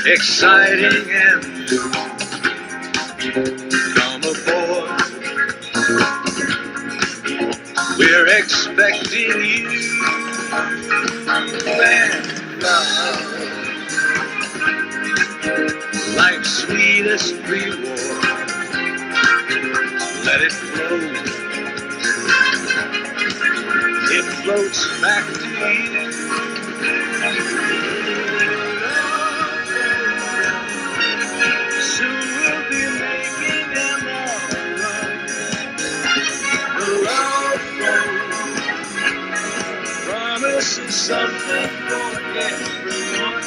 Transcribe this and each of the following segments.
exciting and new. Come aboard, we're expecting you. And love, life's sweetest reward. Let it flow, it floats back to you. Soon we'll be making them all run. The love boat promises something for everyone.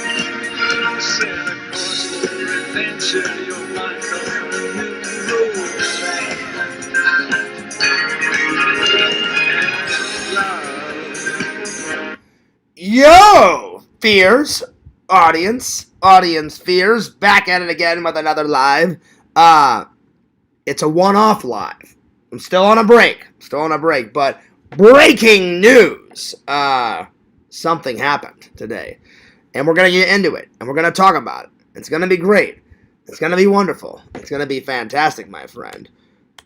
Set a course for adventure, your mind on a new road. Yo, fears, audience fears, back at it again with another live. It's a one-off live. I'm still on a break, but breaking news. Something happened today, and we're gonna get into it, and we're gonna talk about it. It's gonna be great. It's gonna be wonderful. It's gonna be fantastic, my friend.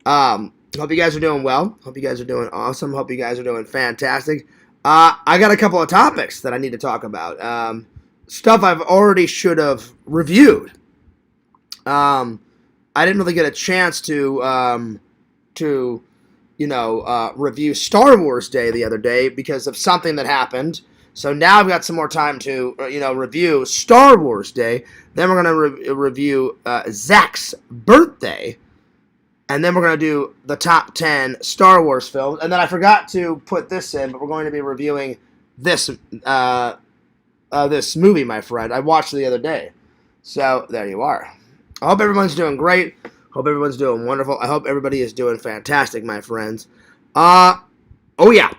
Hope you guys are doing well. Hope you guys are doing awesome. Hope you guys are doing fantastic. I got a couple of topics that I need to talk about. Stuff I've already should have reviewed. I didn't really get a chance to review Star Wars Day the other day because of something that happened. So now I've got some more time to, review Star Wars Day. Then we're going to review Zach's birthday. And then we're going to do the top 10 Star Wars films. And then I forgot to put this in, but we're going to be reviewing this this movie, my friend. I watched it the other day. So there you are. I hope everyone's doing great. Hope everyone's doing wonderful. I hope everybody is doing fantastic, my friends. Oh yeah.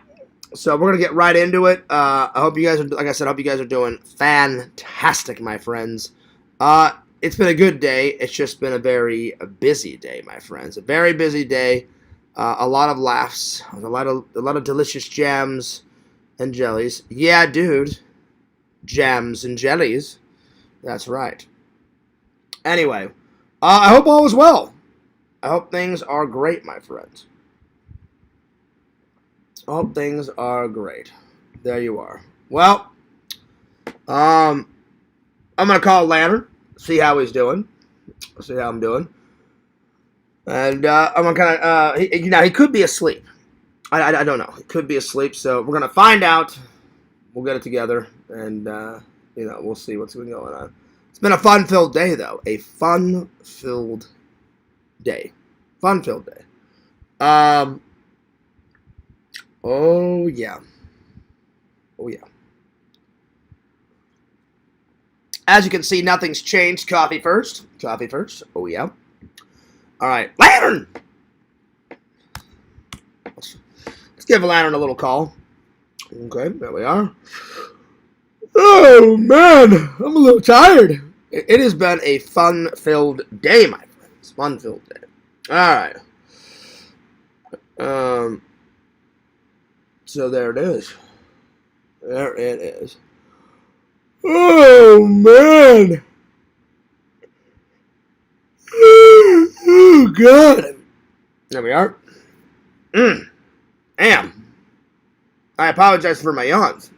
So we're going to get right into it. I hope you guys are, like I said, I hope you guys are doing fantastic, my friends. It's been a good day. It's just been a very busy day, my friends. A very busy day. A lot of laughs. A lot of delicious jams and jellies. Yeah, dude. Jams and jellies. That's right. Anyway, I hope all is well. I hope things are great, my friends. I hope things are great. There you are. Well, I'm gonna call Lantern. See how he's doing. See how I'm doing. And I'm gonna kind of, he could be asleep. I don't know. He could be asleep. So we're gonna find out. We'll get it together, and we'll see what's going on. It's been a fun-filled day, though. A fun-filled day. Fun-filled day. Oh yeah. Oh yeah. As you can see, nothing's changed. Coffee first. Coffee first. Oh, yeah. All right. Lantern! Let's give Lantern a little call. Okay, there we are. Oh, man. I'm a little tired. It has been a fun-filled day, my friends. Fun-filled day. All right. So there it is. There it is. Oh, man. Oh, God. There we are. Damn. I apologize for my yawns.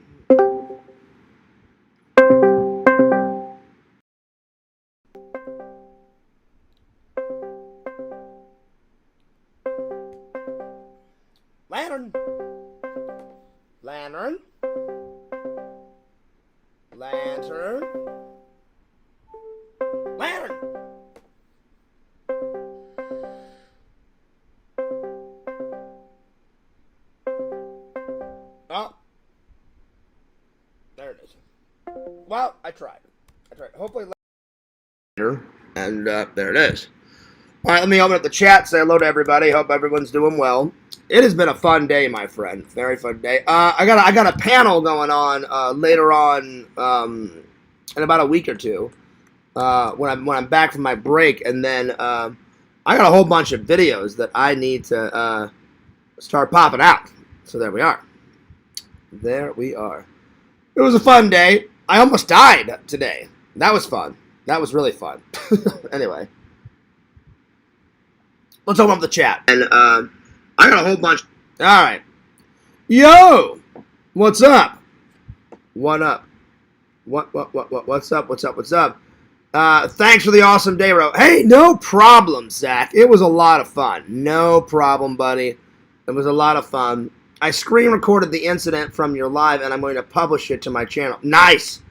Lantern. Lantern. Lantern. Lantern. Oh. There it is. Well, I tried. Hopefully later. And there it is. All right, let me open up the chat. Say hello to everybody. Hope everyone's doing well. It has been a fun day, my friend. Very fun day. I got a panel going on later on in about a week or two when I'm back from my break, and then I got a whole bunch of videos that I need to start popping out. So there we are. There we are. It was a fun day. I almost died today. That was fun. That was really fun. Anyway, let's open up the chat. And I got a whole bunch. All right. Yo, what's up? What up? What's up? Thanks for the awesome day, bro. Hey, no problem, Zach. It was a lot of fun. No problem, buddy. It was a lot of fun. I screen recorded the incident from your live, and I'm going to publish it to my channel. Nice.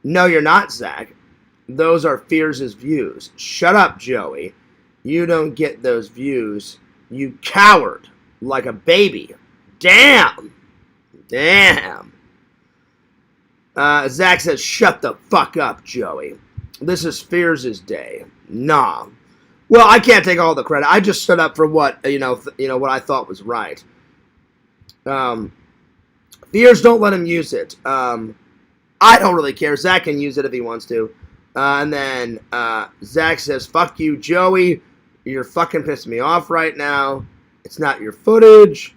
No, you're not, Zach. Those are Fears' views. Shut up, Joey. You don't get those views. You coward. Like a baby. Damn. Zach says, shut the fuck up, Joey. This is Fears' day. Nah. Well, I can't take all the credit. I just stood up for what, what I thought was right. Fears, don't let him use it. I don't really care. Zach can use it if he wants to. And then Zach says, fuck you, Joey. You're fucking pissing me off right now. It's not your footage.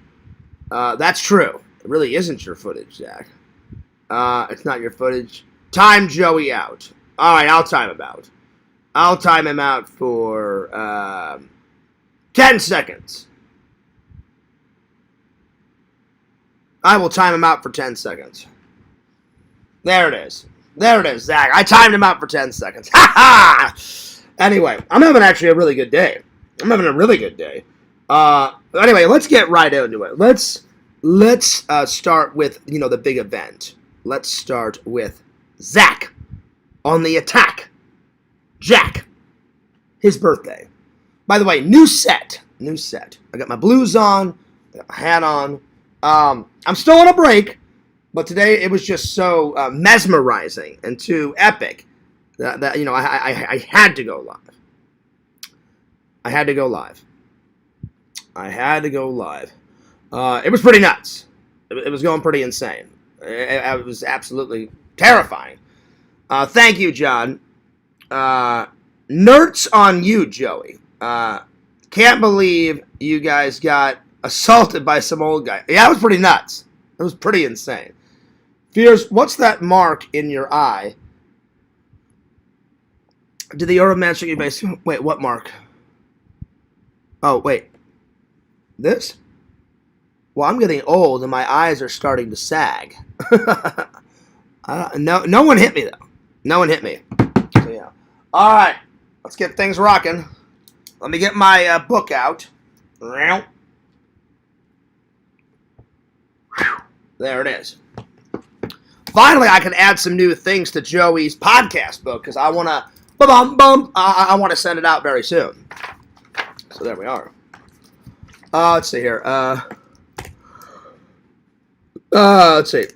That's true. It really isn't your footage, Zach. It's not your footage. Time Joey out. All right, I'll time him out. I'll time him out for 10 seconds. I will time him out for 10 seconds. There it is. There it is, Zach. I timed him out for 10 seconds. Ha ha! Anyway, I'm having actually a really good day. Anyway, let's get right into it. Let's start with, the big event. Let's start with Zach on the attack. Jack. His birthday. By the way, new set. I got my blues on. I got my hat on. I'm still on a break, but today it was just so mesmerizing and too epic that I had to go live. I had to go live. It was pretty nuts. It was going pretty insane. It was absolutely terrifying. Thank you, John. Nerds on you, Joey. Can't believe you guys got assaulted by some old guy. Yeah, it was pretty nuts. It was pretty insane. Fears, what's that mark in your eye? Did the Euromaster you base? Wait, what mark? Oh, wait. This? Well, I'm getting old and my eyes are starting to sag. No one hit me, though. No one hit me. So, yeah. All right. Let's get things rocking. Let me get my book out. There it is. Finally, I can add some new things to Joey's podcast book because I want to I want to send it out very soon. So there we are. Let's see here. Let's see.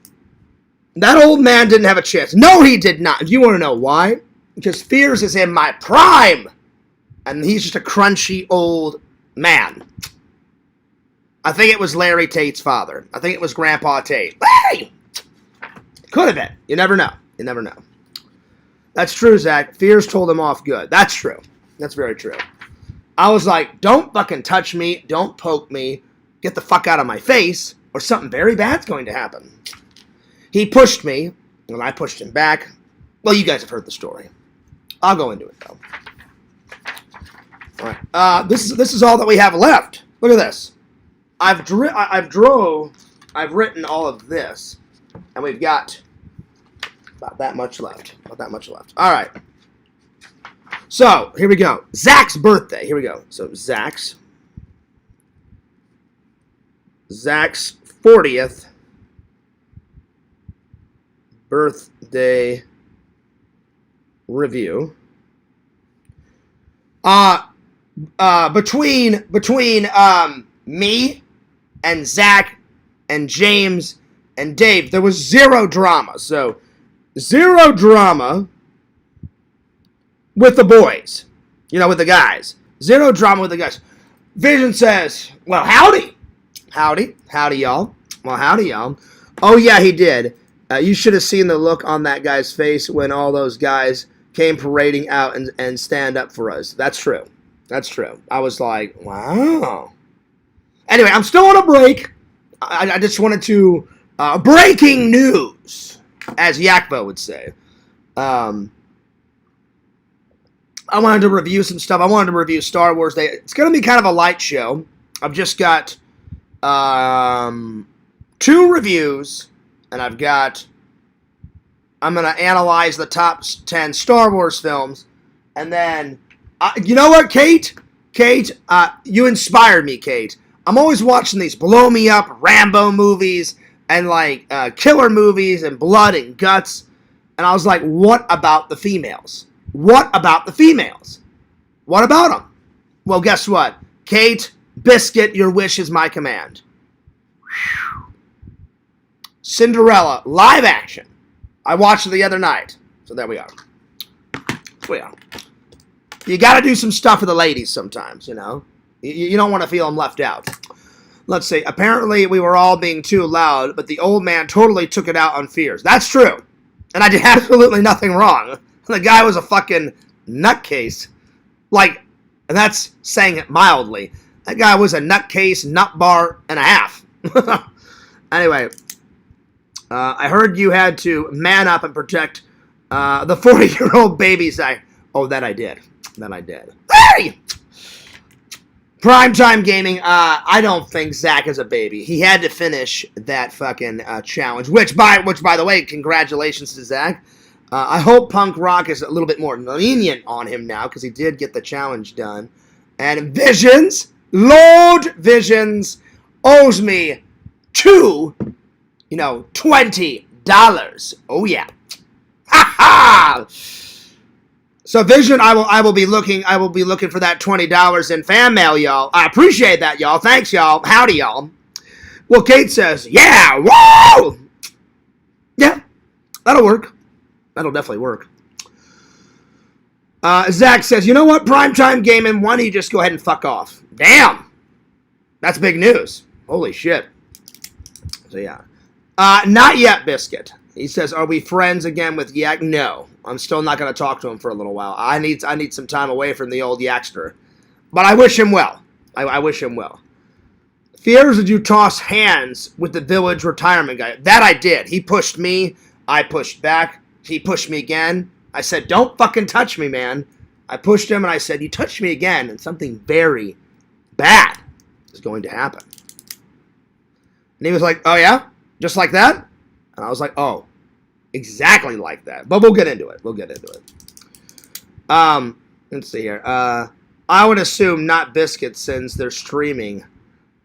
That old man didn't have a chance. No, he did not. If you want to know why, because Fears is in my prime, and he's just a crunchy old man. I think it was Larry Tate's father. I think it was Grandpa Tate. Hey! Could have been. You never know. You never know. That's true, Zach. Fears told him off good. That's true. That's very true. I was like, don't fucking touch me. Don't poke me. Get the fuck out of my face, or something very bad's going to happen. He pushed me, and I pushed him back. Well, you guys have heard the story. I'll go into it, though. All right. This is all that we have left. Look at this. I've written all of this, and we've got about that much left. All right. So, here we go. Zach's birthday. Here we go. So, Zach's 40th birthday review. Between me and Zach and James and Dave, there was zero drama. So, zero drama with the boys. With the guys. Zero drama with the guys. Vision says, well, howdy. Howdy, y'all. Well, howdy, y'all. Oh, yeah, he did. You should have seen the look on that guy's face when all those guys came parading out and stand up for us. That's true. I was like, wow. Anyway, I'm still on a break. I just wanted to, breaking news, as Yakbo would say. I wanted to review some stuff. I wanted to review Star Wars Day. It's going to be kind of a light show. I've just got 2 reviews, and I'm going to analyze the top 10 Star Wars films, and then, you know what, Kate? Kate, you inspired me, Kate. I'm always watching these blow-me-up Rambo movies and, like, killer movies and blood and guts, and I was like, what about the females? What about the females? What about them? Well, guess what? Kate, Biscuit, your wish is my command. Whew. Cinderella, live action. I watched it the other night. So there we are. Well, you got to do some stuff for the ladies sometimes, you know. You don't want to feel them left out. Let's see. Apparently, we were all being too loud, but the old man totally took it out on Fears. That's true. And I did absolutely nothing wrong. The guy was a fucking nutcase. Like, and that's saying it mildly. That guy was a nutcase, nut bar, and a half. Anyway, I heard you had to man up and protect the 40-year-old babies. Oh, that I did. That I did. Hey! Primetime Gaming, I don't think Zach is a baby. He had to finish that fucking challenge, which by the way, congratulations to Zach. I hope Punk Rock is a little bit more lenient on him now, because he did get the challenge done. And Visions, Lord Visions, owes me $20. Oh yeah. Ha ha! So Vision, I will be looking for that $20 in fan mail, y'all. I appreciate that, y'all. Thanks, y'all. Howdy, y'all. Well, Kate says, yeah, whoa! Yeah, that'll work. That'll definitely work. Zach says, you know what, Primetime Gaming, why don't you just go ahead and fuck off? Damn! That's big news. Holy shit. So, yeah. Not yet, Biscuit. He says, are we friends again with Yak? No. I'm still not going to talk to him for a little while. I need some time away from the old Yakster. But I wish him well. I wish him well. Fears, did you toss hands with the village retirement guy? That I did. He pushed me. I pushed back. He pushed me again. I said, don't fucking touch me, man. I pushed him and I said, you touch me again and something very bad is going to happen. And he was like, oh yeah? Just like that? And I was like, oh, exactly like that. But we'll get into it. Let's see here. I would assume not Biscuit since they're streaming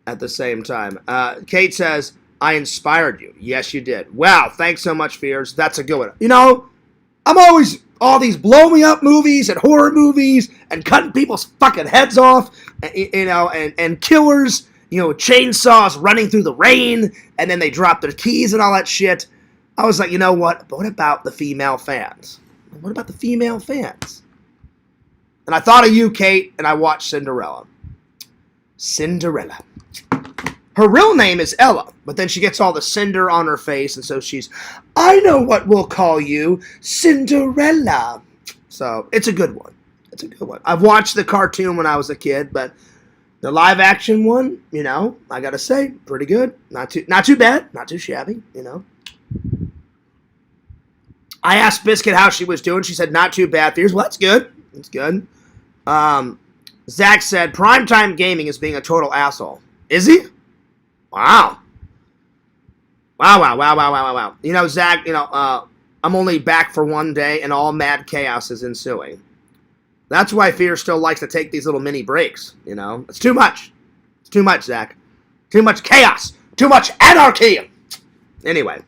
at the same time. Kate says, I inspired you. Yes, you did. Wow, thanks so much, Fears. That's a good one. You know, I'm always all these blow-me-up movies and horror movies and cutting people's fucking heads off, you know, and killers, you know, chainsaws running through the rain, and then they drop their keys and all that shit. I was like, you know what? But what about the female fans? What about the female fans? And I thought of you, Kate, and I watched Cinderella. Cinderella. Her real name is Ella, but then she gets all the cinder on her face, and so she's, I know what we'll call you, Cinderella. So, it's a good one. It's a good one. I've watched the cartoon when I was a kid, but the live-action one, you know, I gotta say, pretty good. Not too bad, not too shabby, you know. I asked Biscuit how she was doing. She said, not too bad, Fears. Well, that's good. That's good. Zach said, Primetime Gaming is being a total asshole. Is he? Wow. Wow. You know, Zach, you know, I'm only back for one day and all mad chaos is ensuing. That's why Fear still likes to take these little mini breaks, you know. It's too much. It's too much, Zach. Too much chaos. Too much anarchy. Anyway.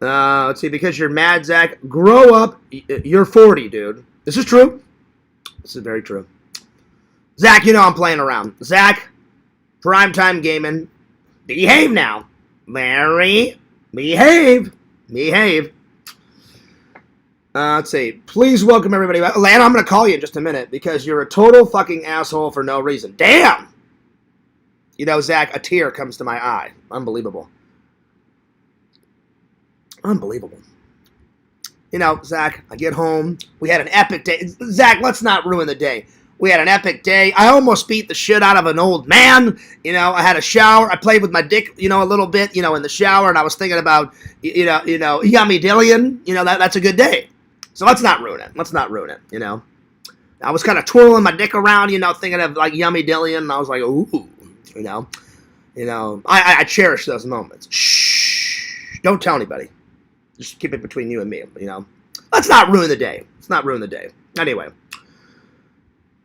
Let's see, because you're mad, Zach. Grow up. You're 40, dude. This is true. This is very true. Zach, you know I'm playing around. Zach, Primetime Gaming. Behave now. Mary, behave. Behave. Let's see. Please welcome everybody back. Lana, I'm going to call you in just a minute because you're a total fucking asshole for no reason. Damn! You know, Zach, a tear comes to my eye. Unbelievable. Unbelievable. You know, Zach, I get home. We had an epic day. Zach, let's not ruin the day. We had an epic day. I almost beat the shit out of an old man. You know, I had a shower. I played with my dick, you know, a little bit, you know, in the shower. And I was thinking about, you know, Yummy Dillion. You know, that's a good day. So let's not ruin it. Let's not ruin it, you know. I was kind of twirling my dick around, you know, thinking of like Yummy Dillion, and I was like, ooh, you know. I cherish those moments. Shh, don't tell anybody. Just keep it between you and me, you know. Let's not ruin the day. Let's not ruin the day. Anyway,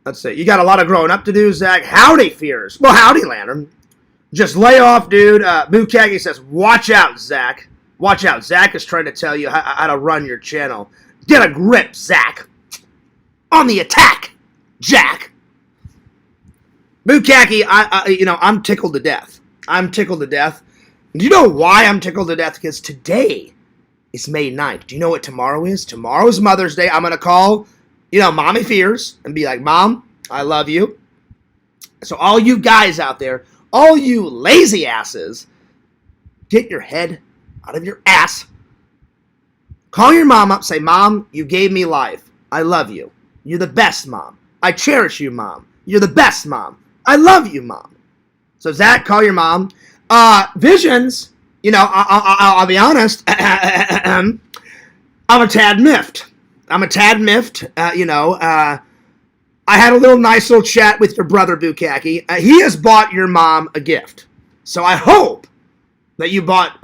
let's see. You got a lot of growing up to do, Zach. Howdy, Fears. Well, howdy, Lantern. Just lay off, dude. Bukagi says, watch out, Zach. Watch out. Zach is trying to tell you how to run your channel. Get a grip, Zach. On the attack, Jack. Bukaki, I'm tickled to death. I'm tickled to death. Do you know why I'm tickled to death? Because today is May 9th. Do you know what tomorrow is? Tomorrow's Mother's Day. I'm going to call, Mommy Fears and be like, Mom, I love you. So all you guys out there, all you lazy asses, get your head out of your ass. Call your mom up. Say, Mom, you gave me life. I love you. You're the best, Mom. I cherish you, Mom. You're the best, Mom. I love you, Mom. So, Zach, call your mom. Visions, I'll be honest. I'm a tad miffed. I had a nice little chat with your brother, Bukaki. He has bought your mom a gift. So I hope that you bought,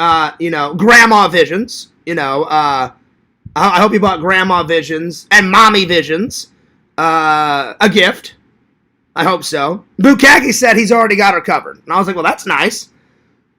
Grandma Visions. I hope you bought Grandma Visions and Mommy Visions a gift. I hope so. Bukaki said he's already got her covered. And I was like, well, that's nice.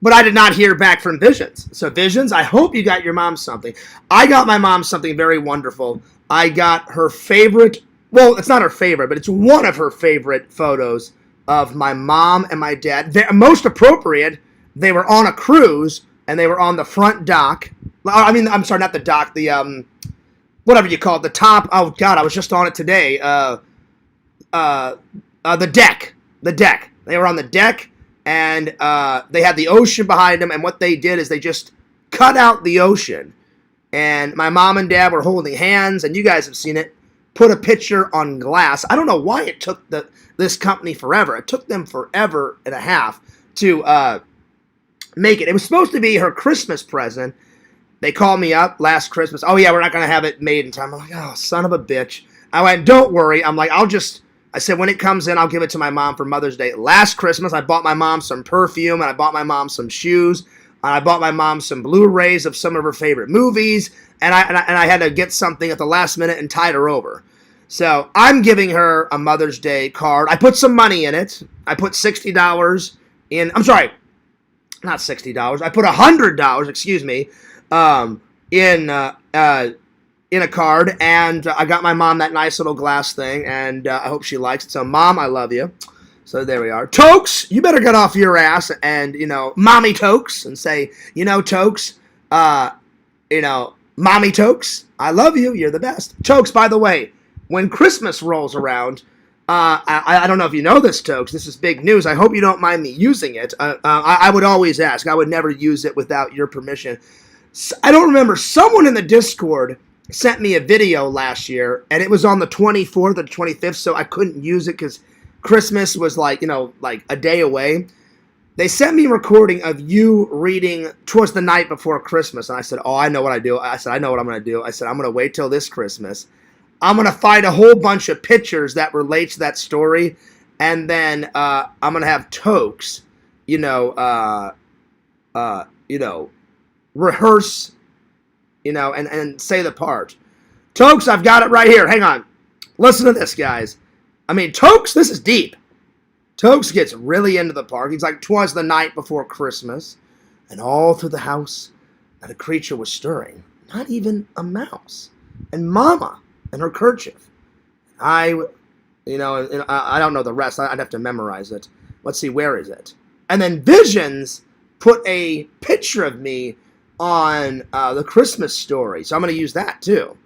But I did not hear back from Visions. So Visions, I hope you got your mom something. I got my mom something very wonderful. I got her favorite, well, it's not her favorite, but it's one of her favorite photos of my mom and my dad. They're most appropriate, they were on a cruise, and they were on the front dock. I'm sorry, not the dock, the, whatever you call it, the top, oh God, I was just on it today. The deck. They were on the deck, and they had the ocean behind them, and what they did is they just cut out the ocean. And my mom and dad were holding hands, and you guys have seen it, put a picture on glass. I don't know why it took this company forever. It took them forever and a half to make it. It was supposed to be her Christmas present. They called me up last Christmas. Oh, yeah, we're not going to have it made in time. I'm like, oh, son of a bitch. I went, don't worry. I'm like, I said, when it comes in, I'll give it to my mom for Mother's Day. Last Christmas, I bought my mom some perfume, and I bought my mom some shoes, and I bought my mom some Blu-rays of some of her favorite movies, and I had to get something at the last minute and tide her over. So I'm giving her a Mother's Day card. I put some money in it. I put $60 in. I'm sorry, not $60. I put $100. Excuse me. In a card, and I got my mom that nice little glass thing, and I hope she likes it. So, Mom, I love you. So there we are. Tokes, you better get off your ass and, Mommy Tokes, and say, Tokes, Mommy Tokes, I love you. You're the best. Tokes, by the way, when Christmas rolls around, I don't know if you know this, Tokes. This is big news. I hope you don't mind me using it. I would always ask. I would never use it without your permission. I don't remember. Someone in the Discord sent me a video last year, and it was on the 24th or the 25th, so I couldn't use it because Christmas was like a day away. They sent me a recording of you reading towards the night before Christmas, and I said, oh, I know what I do. I said, I know what I'm going to do. I said, I'm going to wait till this Christmas. I'm going to find a whole bunch of pictures that relate to that story, and then I'm going to have Tokes, rehearse, and say the part. Tokes, I've got it right here. Hang on. Listen to this, guys. I mean, Tokes, this is deep. Tokes gets really into the part. He's like, 'twas the night before Christmas, and all through the house not a creature was stirring, not even a mouse. And Mama and her kerchief. I don't know the rest. I'd have to memorize it. Let's see, where is it? And then Visions put a picture of me on the Christmas story. So I'm going to use that too.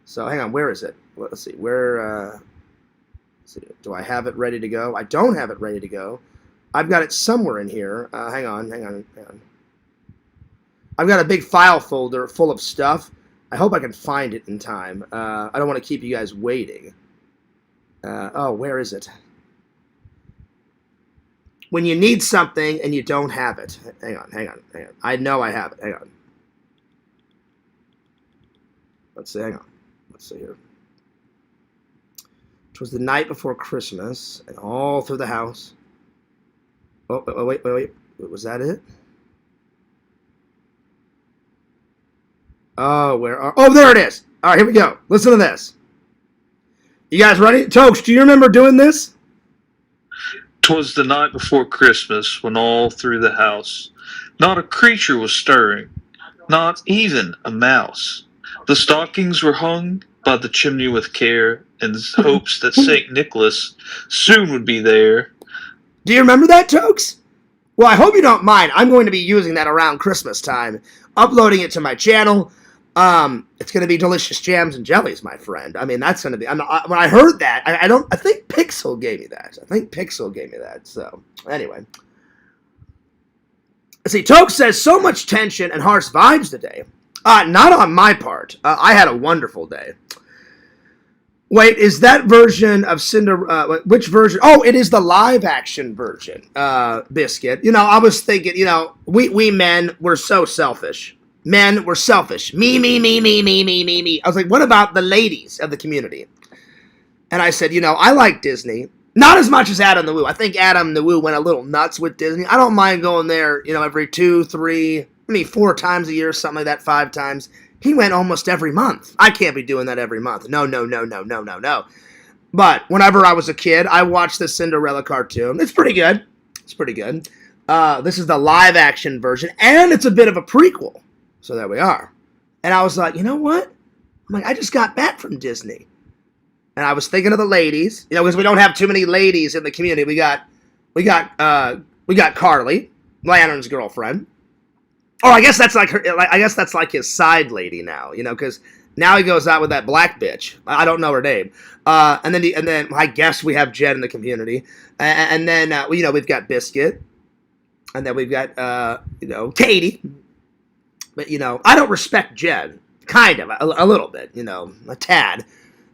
So hang on, where is it? Let's see, let's see, do I have it ready to go? I don't have it ready to go. I've got it somewhere in here. Hang on. I've got a big file folder full of stuff. I hope I can find it in time. I don't want to keep you guys waiting. Where is it? When you need something and you don't have it. Hang on. I know I have it. Hang on. Let's see, hang on. Let's see here. It was the night before Christmas, and all through the house. Oh, wait. Was that it? Oh, where are... Oh, there it is. All right, here we go. Listen to this. You guys ready? Tokes, do you remember doing this? 'Twas the night before Christmas, when all through the house not a creature was stirring, not even a mouse. The stockings were hung by the chimney with care, in hopes that St. Nicholas soon would be there. Do you remember that, Tokes? Well, I hope you don't mind. I'm going to be using that around Christmas time, uploading it to my channel. It's going to be delicious jams and jellies, my friend. I mean, that's going to be... when I heard that, I think Pixel gave me that. So, anyway. Let's see, Tokes says, so much tension and harsh vibes today. Not on my part. I had a wonderful day. Wait, is that version of Cinderella... which version? Oh, it is the live-action version, Biscuit. You know, I was thinking, you know, we men, we're so selfish. Men were selfish. Me. I was like, what about the ladies of the community? And I said, you know, I like Disney. Not as much as Adam the Woo. I think Adam the Woo went a little nuts with Disney. I don't mind going there, you know, every 2, 3, 4 times a year, something like that, 5 times. He went almost every month. I can't be doing that every month. No. But whenever I was a kid, I watched the Cinderella cartoon. It's pretty good. This is the live-action version, and it's a bit of a prequel. So there we are. And I was like, you know what? I'm like, I just got back from Disney. And I was thinking of the ladies, you know, because we don't have too many ladies in the community. We got Carly, Lantern's girlfriend. Oh, I guess that's like his side lady now, you know, because now he goes out with that black bitch. I don't know her name. And then I guess we have Jen in the community. And then you know, we've got Biscuit. And then we've got you know, Katie. But, you know, I don't respect Jen. Kind of. A little bit, you know. A tad.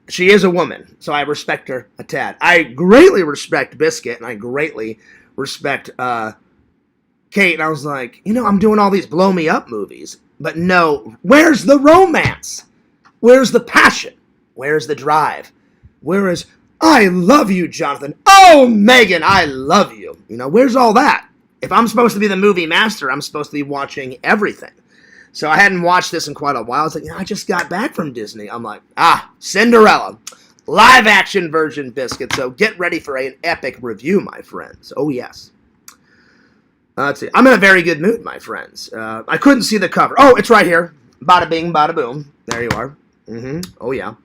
She is a woman, so I respect her a tad. I greatly respect Biscuit, and I greatly respect Kate. And I was like, you know, I'm doing all these blow-me-up movies. But no, where's the romance? Where's the passion? Where's the drive? Where is, I love you, Jonathan. Oh, Megan, I love you. You know, where's all that? If I'm supposed to be the movie master, I'm supposed to be watching everything. So I hadn't watched this in quite a while. I was like, you know, I just got back from Disney. I'm like, Cinderella. Live-action version, Biscuit. So get ready for an epic review, my friends. Oh, yes. Let's see. I'm in a very good mood, my friends. I couldn't see the cover. Oh, it's right here. Bada bing, bada boom. There you are. Oh, yeah.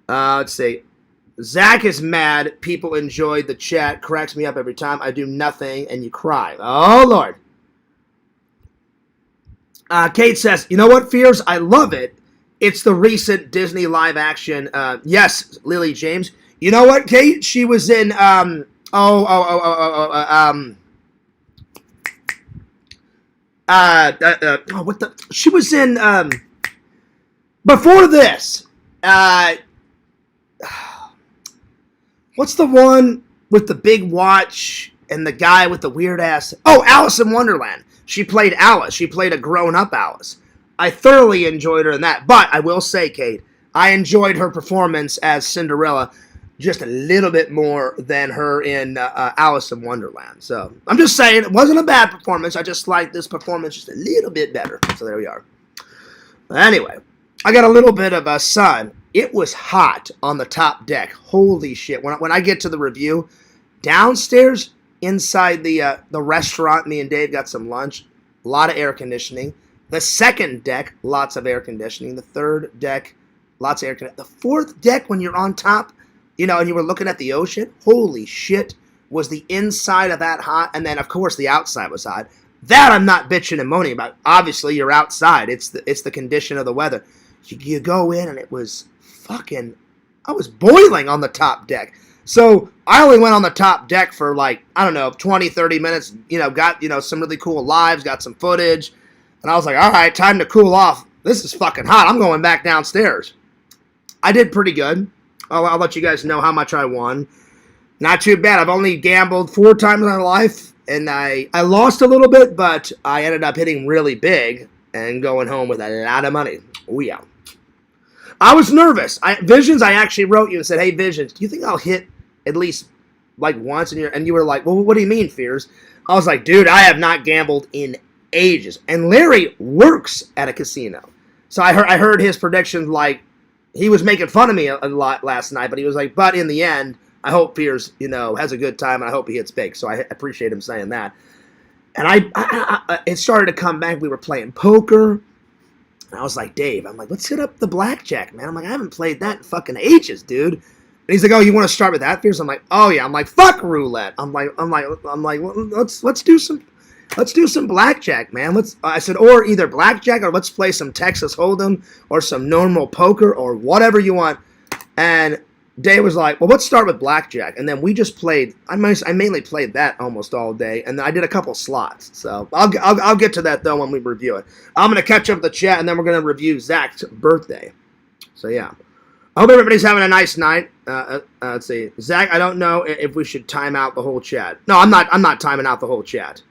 Let's see. Zach is mad. People enjoyed the chat. Cracks me up every time. I do nothing and you cry. Oh, Lord. Kate says, you know what, Fears? I love it. It's the recent Disney live action. Yes, Lily James. You know what, Kate? She was in, she was in, before this, what's the one with the big watch and the guy with the weird ass? Oh, Alice in Wonderland. She played Alice. She played a grown-up Alice. I thoroughly enjoyed her in that. But I will say, Kate, I enjoyed her performance as Cinderella just a little bit more than her in Alice in Wonderland. So I'm just saying, it wasn't a bad performance. I just liked this performance just a little bit better. So there we are. Anyway, I got a little bit of sun. It was hot on the top deck. Holy shit. When I get to the review, downstairs, inside the restaurant, me and Dave got some lunch. A lot of air conditioning. The second deck, lots of air conditioning. The third deck, lots of air conditioning. The fourth deck, when you're on top, you know, and you were looking at the ocean, holy shit, was the inside of that hot. And then, of course, the outside was hot. That I'm not bitching and moaning about. Obviously, you're outside. It's the condition of the weather. You go in, and it was fucking, I was boiling on the top deck. So I only went on the top deck for like, I don't know, 20, 30 minutes, you know, got, you know, some really cool lives, got some footage. And I was like, all right, time to cool off. This is fucking hot. I'm going back downstairs. I did pretty good. I'll let you guys know how much I won. Not too bad. I've only gambled 4 times in my life. And I lost a little bit, but I ended up hitting really big and going home with a lot of money. Oh, yeah. I was nervous. Visions, I actually wrote you and said, hey, Visions, do you think I'll hit at least like once? And you were like, well, what do you mean, Fears? I was like, dude, I have not gambled in ages. And Larry works at a casino. So I heard his predictions, like, he was making fun of me a lot last night, but he was like, but in the end, I hope Fears, has a good time, and I hope he hits big. So I appreciate him saying that. And it started to come back. We were playing poker. And I was like, Dave, let's hit up the blackjack, man. I'm like, I haven't played that in fucking ages, dude. And he's like, oh, you want to start with that, Fears? I'm like, oh yeah. I'm like, fuck roulette. I'm like, well, let's do some blackjack, man. I said, or either blackjack or let's play some Texas Hold'em or some normal poker or whatever you want. And Dave was like, well, let's start with blackjack. And then we just played. I mainly played that almost all day, and then I did a couple slots. So I'll get to that though when we review it. I'm gonna catch up the chat, and then we're gonna review Zach's birthday. So yeah, I hope everybody's having a nice night. Let's see, Zach. I don't know if we should time out the whole chat. No, I'm not timing out the whole chat.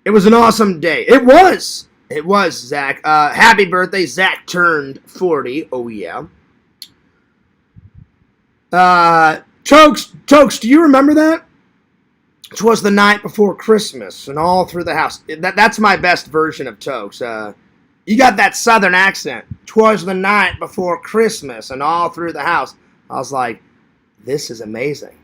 It was an awesome day. It was, Zach. Happy birthday. Zach turned 40. Oh yeah. Tokes, do you remember that? 'Twas the night before Christmas, and all through the house. That's my best version of Tokes. You got that southern accent. 'Twas the night before Christmas, and all through the house. I was like, this is amazing.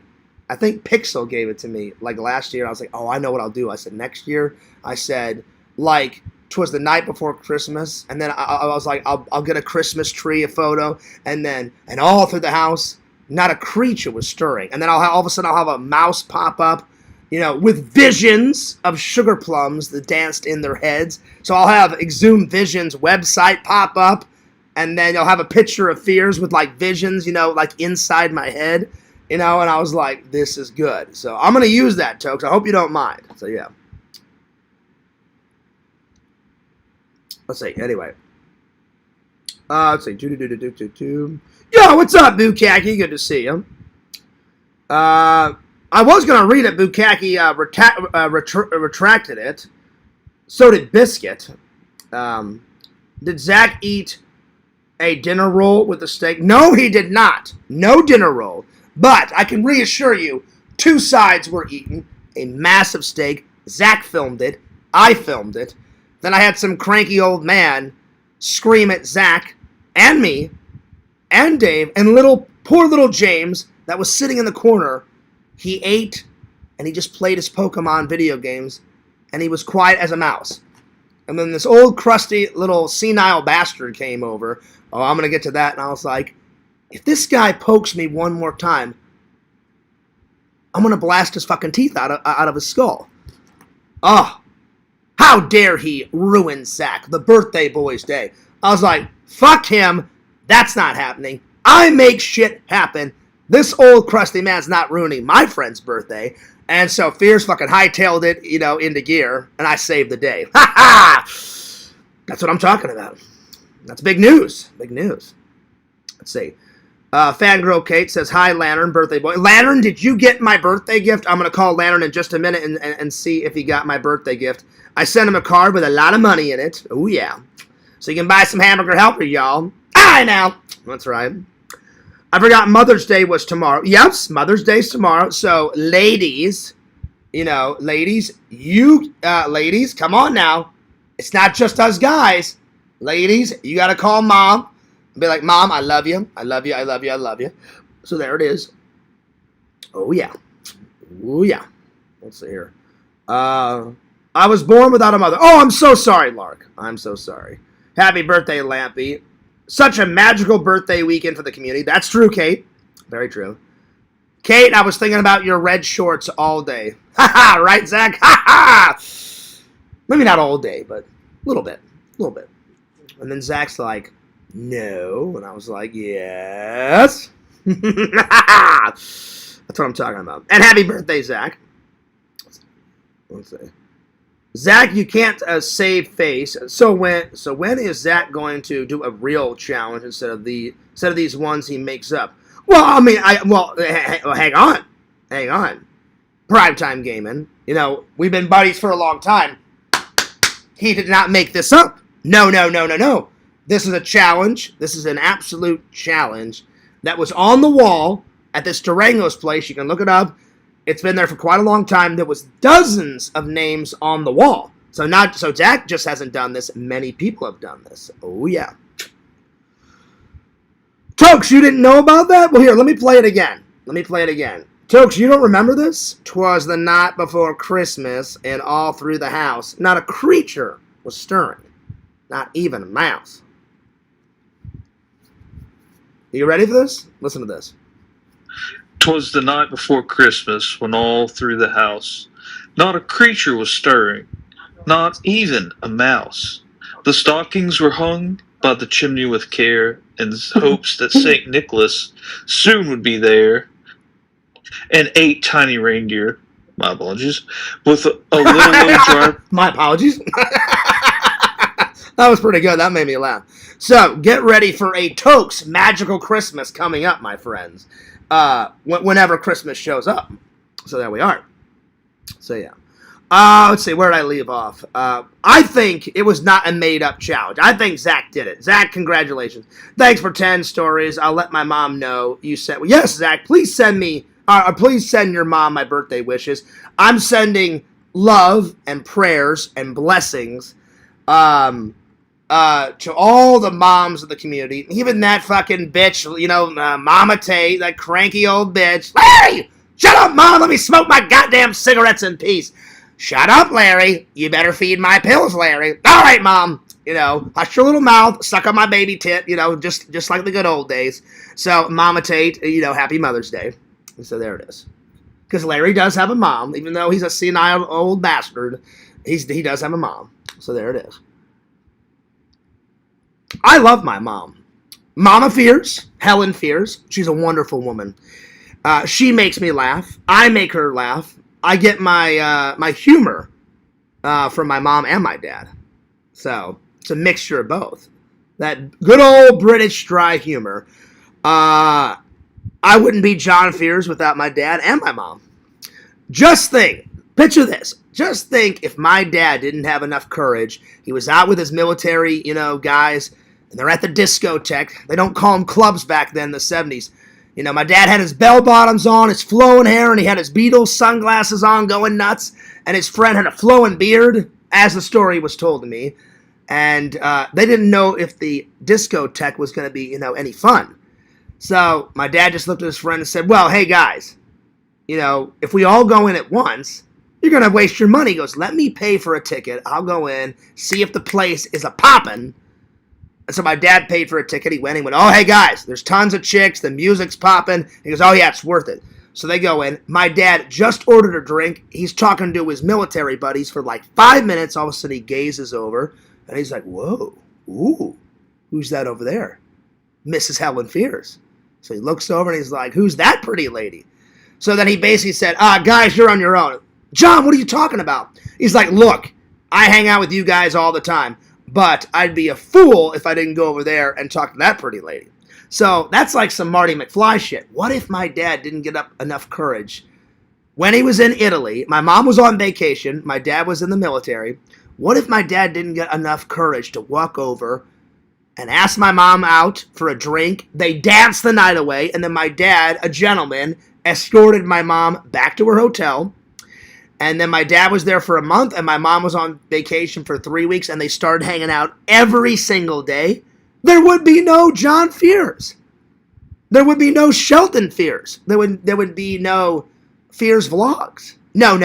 I think Pixel gave it to me, like, last year. I was like, oh, I know what I'll do. I said, next year, I said, like, 'twas the night before Christmas, and then I was like, I'll get a Christmas tree, a photo, and all through the house, not a creature was stirring. And then all of a sudden I'll have a mouse pop up, with visions of sugar plums that danced in their heads. So I'll have Exhumed Visions website pop up, and then you'll have a picture of Fears with like visions, like inside my head, and I was like, this is good. So I'm going to use that, Tokes. I hope you don't mind. So yeah. Let's see. Anyway. Let's see. Yo, what's up, Bukaki? Good to see you. I was going to read it. Bukaki retracted it. So did Biscuit. Did Zach eat a dinner roll with a steak? No, he did not. No dinner roll. But I can reassure you, 2 sides were eaten. A massive steak. Zach filmed it. I filmed it. Then I had some cranky old man scream at Zach and me and Dave, and poor little James that was sitting in the corner. He ate, and he just played his Pokemon video games, and he was quiet as a mouse. And then this old, crusty, little senile bastard came over. Oh, I'm going to get to that. And I was like, if this guy pokes me one more time, I'm going to blast his fucking teeth out of his skull. Oh, how dare he ruin Zach, the birthday boy's day. I was like, fuck him. That's not happening. I make shit happen. This old crusty man's not ruining my friend's birthday. And so Fears fucking hightailed it, into gear, and I saved the day. Ha ha! That's what I'm talking about. That's big news. Big news. Let's see. Fangirl Kate says, hi, Lantern, birthday boy. Lantern, did you get my birthday gift? I'm going to call Lantern in just a minute and see if he got my birthday gift. I sent him a card with a lot of money in it. Oh, yeah. So you can buy some hamburger helper, y'all. Aye, now. That's right. I forgot Mother's Day was tomorrow. Yes, Mother's Day's tomorrow. So, ladies, ladies, come on now. It's not just us guys. Ladies, you got to call Mom and be like, Mom, I love you. I love you. I love you. I love you. So there it is. Oh, yeah. Oh, yeah. Let's see here. I was born without a mother. Oh, I'm so sorry, Lark. I'm so sorry. Happy birthday, Lampy. Such a magical birthday weekend for the community. That's true, Kate. Very true. Kate, I was thinking about your red shorts all day. Ha ha, right, Zach? Ha ha! Maybe not all day, but a little bit. A little bit. And then Zach's like, no. And I was like, yes. That's what I'm talking about. And happy birthday, Zach. Let's see. Zach, you can't save face. So when is Zach going to do a real challenge instead of these ones he makes up? Well, I mean, hang on. Primetime gaming. We've been buddies for a long time. He did not make this up. No. This is a challenge. This is an absolute challenge that was on the wall at this Durango's place. You can look it up. It's been there for quite a long time. There was dozens of names on the wall. So Zach just hasn't done this. Many people have done this. Oh, yeah. Tokes, you didn't know about that? Well, here, let me play it again. Tokes, you don't remember this? 'Twas the night before Christmas, and all through the house, not a creature was stirring. Not even a mouse. Are you ready for this? Listen to this. 'Twas the night before Christmas, when all through the house, not a creature was stirring, not even a mouse. The stockings were hung by the chimney with care, in hopes that St. Nicholas soon would be there, and 8 tiny reindeer, my apologies, with a little jar. My apologies. That was pretty good. That made me laugh. So, get ready for a Tokes Magical Christmas coming up, my friends. Whenever Christmas shows up. So there we are. So yeah. Let's see, where did I leave off? I think it was not a made-up challenge. I think Zach did it. Zach, congratulations. Thanks for 10 stories. I'll let my mom know you said. Well, yes, Zach, please send me. Please send your mom my birthday wishes. I'm sending love and prayers and blessings. To all the moms of the community, even that fucking bitch, Mama Tate, that cranky old bitch. Larry! Shut up, Mom! Let me smoke my goddamn cigarettes in peace. Shut up, Larry. You better feed my pills, Larry. All right, Mom. Hush your little mouth, suck on my baby tit, just like the good old days. So, Mama Tate, happy Mother's Day. So there it is. Because Larry does have a mom, even though he's a senile old bastard. He does have a mom. So there it is. I love my mom. Mama Fears, Helen Fears. She's a wonderful woman. She makes me laugh. I make her laugh. I get my humor from my mom and my dad. So it's a mixture of both. That good old British dry humor. I wouldn't be John Fears without my dad and my mom. Just think. Picture this. Just think if my dad didn't have enough courage. He was out with his military, guys, and they're at the discotheque. They don't call them clubs back then in the 70s. My dad had his bell-bottoms on, his flowing hair, and he had his Beatles sunglasses on going nuts, and his friend had a flowing beard, as the story was told to me. And they didn't know if the discotheque was going to be, any fun. So my dad just looked at his friend and said, well, hey, guys, if we all go in at once, you're going to waste your money. He goes, let me pay for a ticket. I'll go in, see if the place is a poppin'. And so my dad paid for a ticket. He went, oh, hey, guys, there's tons of chicks. The music's popping. He goes, oh, yeah, it's worth it. So they go in. My dad just ordered a drink. He's talking to his military buddies for like 5 minutes. All of a sudden, he gazes over, and he's like, whoa, ooh, who's that over there? Mrs. Helen Fears. So he looks over, and he's like, who's that pretty lady? So then he basically said, guys, you're on your own. John, what are you talking about? He's like, look, I hang out with you guys all the time, but I'd be a fool if I didn't go over there and talk to that pretty lady. So that's like some Marty McFly shit. What if my dad didn't get up enough courage? When he was in Italy, my mom was on vacation, my dad was in the military. What if my dad didn't get enough courage to walk over and ask my mom out for a drink? They danced the night away, and then my dad, a gentleman, escorted my mom back to her hotel. And then my dad was there for a month, and my mom was on vacation for 3 weeks, and they started hanging out every single day. There would be no John Fears. There would be no Shelton Fears. There would be no Fears vlogs. No.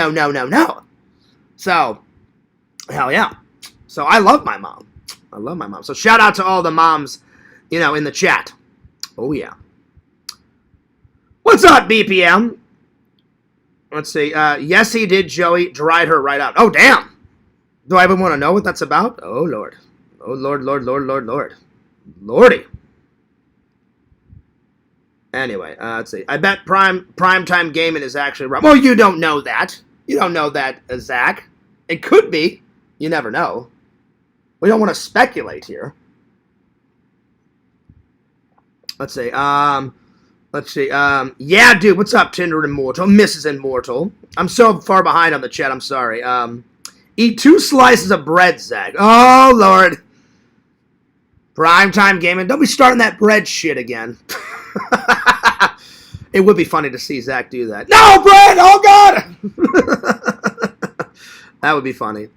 So, hell yeah. So I love my mom. So shout out to all the moms, in the chat. Oh yeah. What's up, BPM? Let's see. Yes, he did, Joey. Dried her right out. Oh, damn. Do I even want to know what that's about? Oh, Lord. Oh, Lord. Lordy. Anyway, let's see. I bet primetime gaming is actually wrong. Well, you don't know that. You don't know that, Zach. It could be. You never know. We don't want to speculate here. Let's see. Yeah, dude, what's up, Tinder Immortal? Mrs. Immortal. I'm so far behind on the chat, I'm sorry. Eat 2 slices of bread, Zach. Oh, Lord. Primetime gaming. Don't be starting that bread shit again. It would be funny to see Zach do that. No, bread! Oh, God! That would be funny.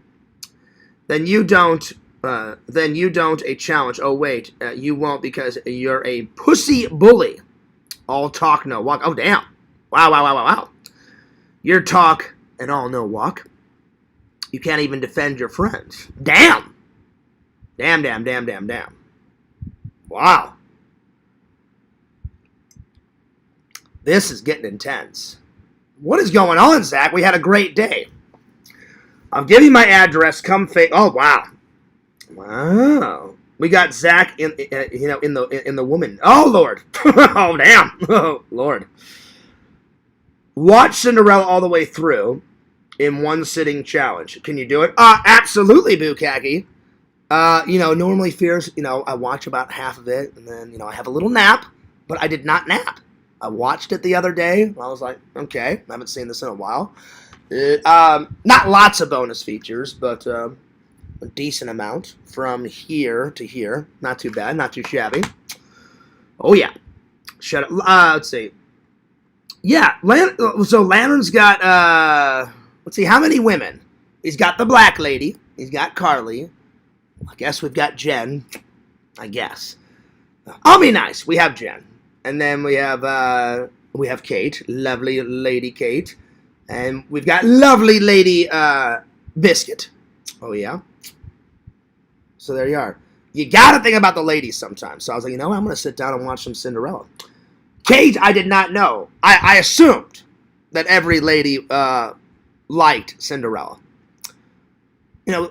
Then you don't a challenge. Oh, wait. You won't because you're a pussy bully. All talk, no walk. Oh, damn. Wow. Your talk and all no walk. You can't even defend your friends. Damn. Damn. Wow. This is getting intense. What is going on, Zach? We had a great day. I'll give you my address. Come fake. Oh, wow. We got Zach in the woman. Oh, Lord. Oh, damn. Oh, Lord. Watch Cinderella all the way through in one sitting challenge. Can you do it? Absolutely, Bukaki. Normally Fears, I watch about half of it, and then, I have a little nap, but I did not nap. I watched it the other day. I was like, okay, I haven't seen this in a while. Not lots of bonus features, but a decent amount from here to here. Not too bad, not too shabby. Oh, yeah. Shut up. Let's see. Yeah, so Lantern's got, let's see, how many women? He's got the black lady. He's got Carly. I guess we've got Jen. I guess. I'll be nice. We have Jen. And then we have Kate. Lovely lady Kate. And we've got lovely lady Biscuit. Oh, yeah. So there you are. You got to think about the ladies sometimes. So I was like, I'm going to sit down and watch some Cinderella. Kate, I did not know. I assumed that every lady liked Cinderella.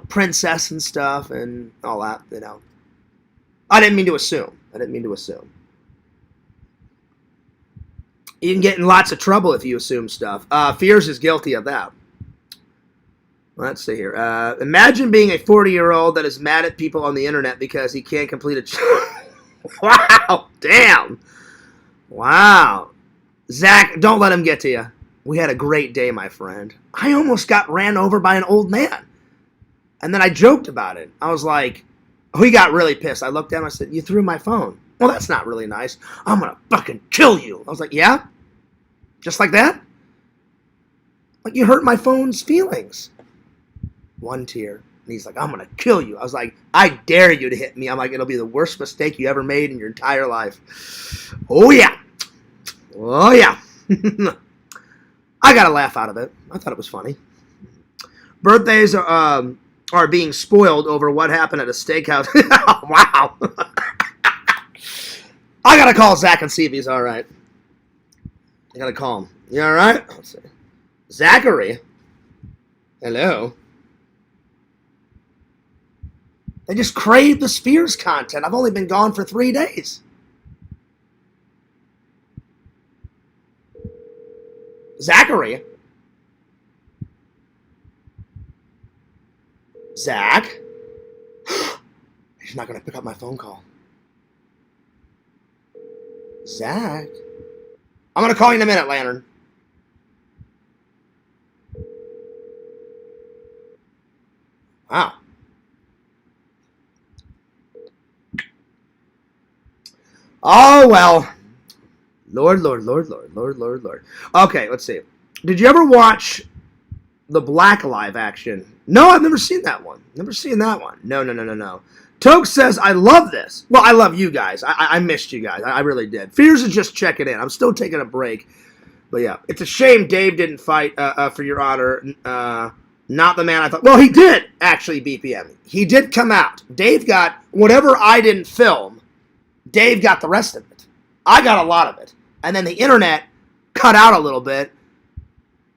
Princess and stuff and all that, I didn't mean to assume. You can get in lots of trouble if you assume stuff. Fears is guilty of that. Let's see here. Imagine being a 40-year-old that is mad at people on the internet because he can't complete a... Wow, damn. Wow. Zach, don't let him get to you. We had a great day, my friend. I almost got ran over by an old man. And then I joked about it. I was like, he got really pissed. I looked at him, I said, you threw my phone. Well, that's not really nice. I'm going to fucking kill you. I was like, yeah? Just like that? Like, you hurt my phone's feelings. One tear. And he's like, I'm going to kill you. I was like, I dare you to hit me. I'm like, it'll be the worst mistake you ever made in your entire life. Oh, yeah. Oh, yeah. I got a laugh out of it. I thought it was funny. Birthdays are being spoiled over what happened at a steakhouse. Wow. I got to call Zach and see if he's all right. I got to call him. You all right? Let's see. Zachary. Hello. They just crave the Spheres content. I've only been gone for 3 days. Zachary. Zach. He's not going to pick up my phone call. Zach. I'm going to call you in a minute, Lantern. Wow. Oh, well. Lord. Okay, let's see. Did you ever watch the Black live action? No, I've never seen that one. No. Toke says, I love this. Well, I love you guys. I missed you guys. I really did. Fears is just checking in. I'm still taking a break. But yeah, it's a shame Dave didn't fight for your honor. Not the man I thought. Well, he did actually BPM. He did come out. Dave got whatever I didn't film. Dave got the rest of it. I got a lot of it. And then the internet cut out a little bit.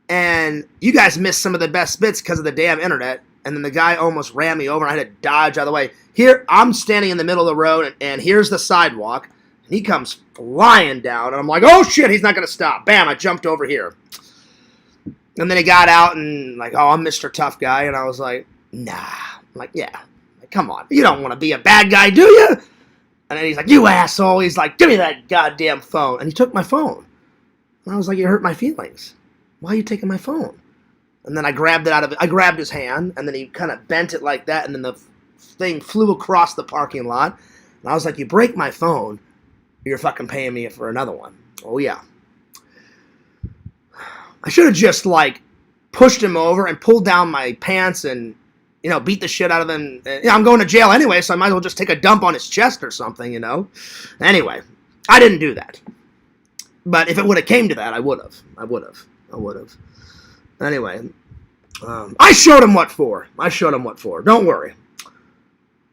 And you guys missed some of the best bits because of the damn internet. And then the guy almost ran me over, and I had to dodge out of the way. Here, I'm standing in the middle of the road, and here's the sidewalk. And he comes flying down, and I'm like, oh, shit, he's not going to stop. Bam, I jumped over here. And then he got out and like, oh, I'm Mr. Tough Guy. And I was like, nah. I'm like, yeah. Like, come on. You don't want to be a bad guy, do you? And then he's like, you asshole. He's like, give me that goddamn phone. And he took my phone. And I was like, you hurt my feelings. Why are you taking my phone? And then I grabbed it out of it. I grabbed his hand, and then he kind of bent it like that, and then the thing flew across the parking lot. And I was like, you break my phone, you're fucking paying me for another one. Oh, yeah. I should have just, like, pushed him over and pulled down my pants and, you know, beat the shit out of him. I'm going to jail anyway, so I might as well just take a dump on his chest or something, you know. Anyway, I didn't do that. But if it would have came to that, I would have. Anyway, I showed him what for. Don't worry.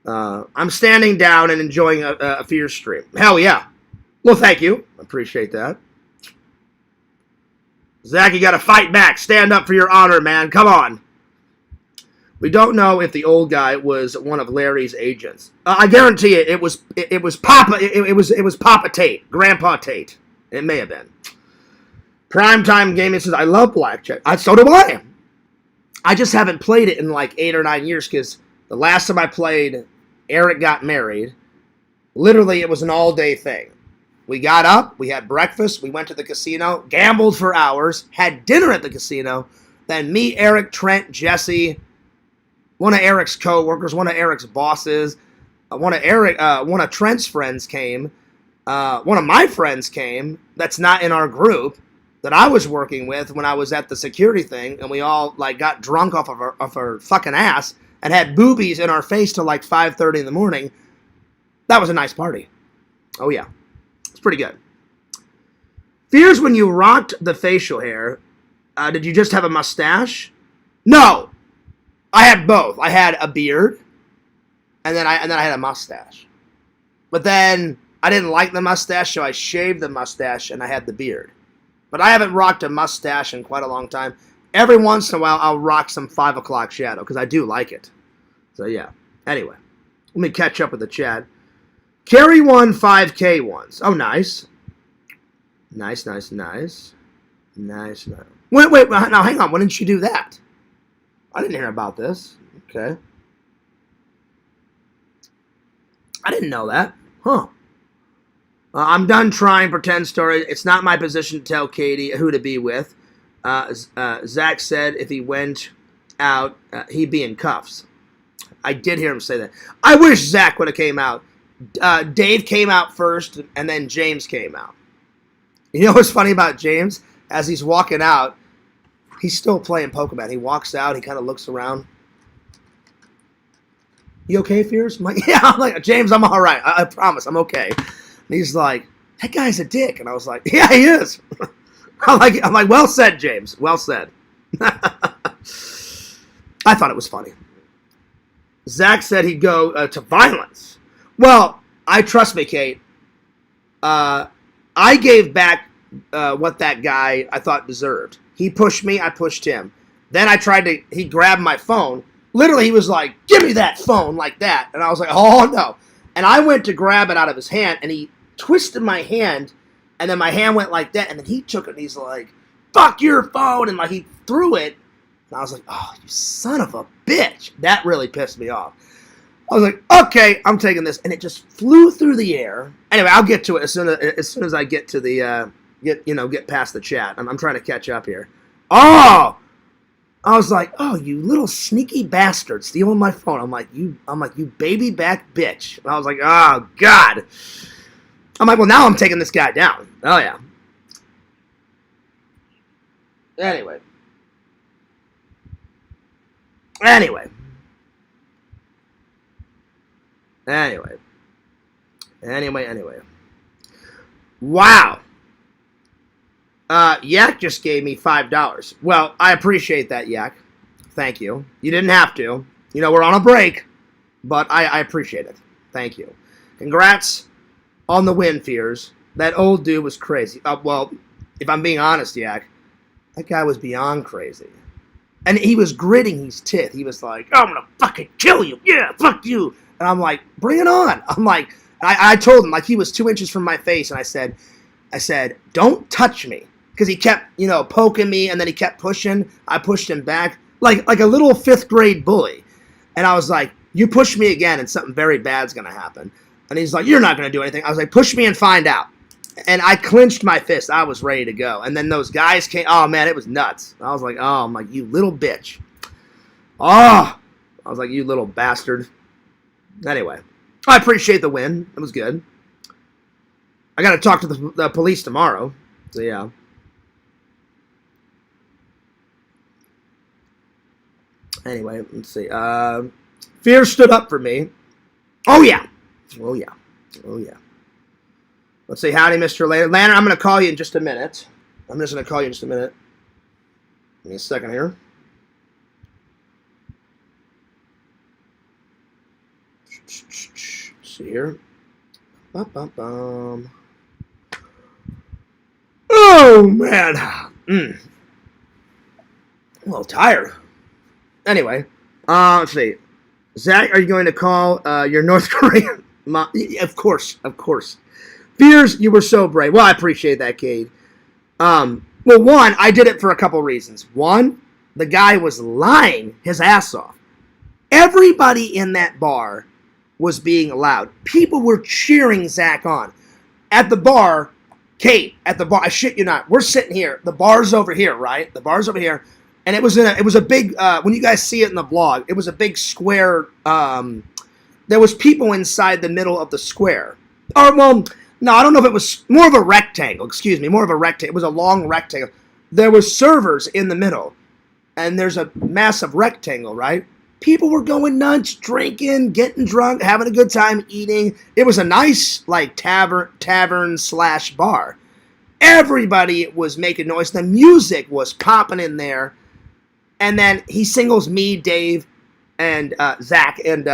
I'm standing down and enjoying a Fears stream. Hell yeah. Well, thank you. Appreciate that. Zach, you got to fight back. Stand up for your honor, man. Come on. We don't know if the old guy was one of Larry's agents. I guarantee it was Papa. It was Papa Tate, Grandpa Tate. It may have been. Primetime Gaming says, I love blackjack. So do I. I just haven't played it in like 8 or 9 years because the last time I played, Eric got married. Literally, it was an all-day thing. We got up, we had breakfast, we went to the casino, gambled for hours, had dinner at the casino. Then me, Eric, Trent, Jesse, one of Eric's co-workers, one of Eric's bosses, one of Trent's friends came. One of my friends came that's not in our group that I was working with when I was at the security thing, and we all like got drunk off of our fucking ass and had boobies in our face till like 5:30 in the morning. That was a nice party. Oh yeah, it's pretty good. Fears when you rocked the facial hair. Did you just have a mustache? No, I had both. I had a beard, and then I had a mustache. But then I didn't like the mustache, so I shaved the mustache and I had the beard. But I haven't rocked a mustache in quite a long time. Every once in a while, I'll rock some 5 o'clock shadow because I do like it. So yeah. Anyway, let me catch up with the chat. Carry won 5K once. Oh, nice. Nice. Wait, now hang on. When did she do that? I didn't hear about this. Okay. I didn't know that. Huh. I'm done trying pretend stories. It's not my position to tell Katie who to be with. Zach said if he went out, he'd be in cuffs. I did hear him say that. I wish Zach would have came out. Dave came out first, and then James came out. You know what's funny about James? As he's walking out, he's still playing Pokemon. He walks out. He kind of looks around. You okay, Fears? I'm like, yeah. I'm like, James, I'm all right. I promise, I'm okay. And he's like, that guy's a dick. And I was like, yeah, he is. I'm like, well said, James. Well said. I thought it was funny. Zach said he'd go to violence. Well, trust me, Kate. I gave back what that guy I thought deserved. He pushed me. I pushed him. Then he grabbed my phone. Literally, he was like, give me that phone like that. And I was like, oh, no. And I went to grab it out of his hand, and he twisted my hand, and then my hand went like that, and then he took it, and he's like, fuck your phone, and like he threw it. And I was like, oh, you son of a bitch. That really pissed me off. I was like, okay, I'm taking this, and it just flew through the air. Anyway, I'll get to it as soon as I get to the get past the chat. I'm trying to catch up here. Oh, I was like, oh, you little sneaky bastard, stealing my phone. I'm like, you baby back bitch. And I was like, oh, God. I'm like, well, now I'm taking this guy down. Oh, yeah. Anyway. Wow. Yak just gave me $5. Well, I appreciate that, Yak. Thank you. You didn't have to. You know, we're on a break, but I appreciate it. Thank you. Congrats on the win, Fears. That old dude was crazy. Well, if I'm being honest, Yak, that guy was beyond crazy. And he was gritting his teeth. He was like, I'm going to fucking kill you. Yeah, fuck you. And I'm like, bring it on. I'm like, I told him, like, he was 2 inches from my face, and I said, don't touch me. Because he kept, poking me, and then he kept pushing. I pushed him back like a little 5th grade bully. And I was like, you push me again, and something very bad's going to happen. And he's like, you're not going to do anything. I was like, push me and find out. And I clenched my fist. I was ready to go. And then those guys came. Oh, man, it was nuts. I was like, you little bitch. Oh, I was like, you little bastard. Anyway, I appreciate the win. It was good. I got to talk to the police tomorrow. So, yeah. Anyway, let's see. Fear stood up for me. Oh, yeah. Oh, yeah. Oh, yeah. Let's say howdy, Mr. Lantern. I'm going to call you in just a minute. I'm just going to call you in just a minute. Give me a second here. Let's see here. Bum. Oh, man. A little tired. Anyway, let's see. Zach, are you going to call your North Korean mom? Of course. Fears, you were so brave. Well, I appreciate that, Cade. Well, one, I did it for a couple reasons. One, the guy was lying his ass off. Everybody in that bar was being loud. People were cheering Zach on. At the bar, Kate, at the bar, I shit you not, we're sitting here. The bar's over here, right? The bar's over here. And it was a big, when you guys see it in the vlog, it was a big square, there was people inside the middle of the square. Or, well, no, I don't know if it was more of a rectangle, more of a rectangle. It was a long rectangle. There was servers in the middle, and there's a massive rectangle, right? People were going nuts, drinking, getting drunk, having a good time, eating. It was a nice, like, tavern/bar. Everybody was making noise. The music was popping in there. And then he singles me, Dave, and Zach, and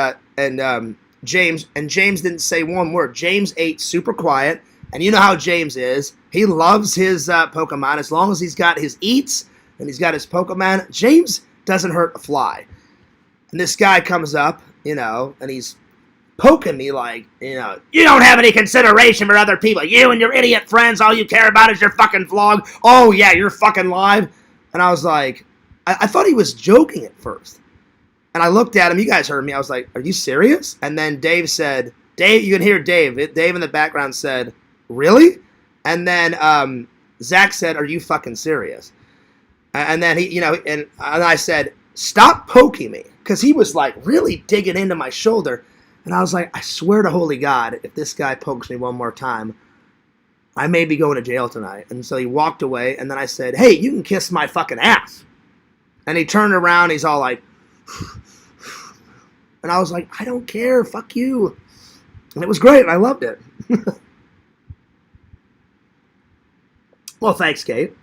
James. And James didn't say one word. James ate super quiet. And you know how James is. He loves his Pokemon. As long as he's got his eats and he's got his Pokemon, James doesn't hurt a fly. And this guy comes up, and he's poking me like, you don't have any consideration for other people. You and your idiot friends, all you care about is your fucking vlog. Oh, yeah, you're fucking live. And I was like, I thought he was joking at first. And I looked at him. You guys heard me. I was like, are you serious? And then Dave said, you can hear Dave. Dave in the background said, really? And then Zach said, are you fucking serious? And then he, and I said, stop poking me. Because he was like really digging into my shoulder. And I was like, I swear to holy God, if this guy pokes me one more time, I may be going to jail tonight. And so he walked away. And then I said, hey, you can kiss my fucking ass. And he turned around, he's all like, and I was like, I don't care, fuck you. And it was great, and I loved it. Well, thanks, Kate.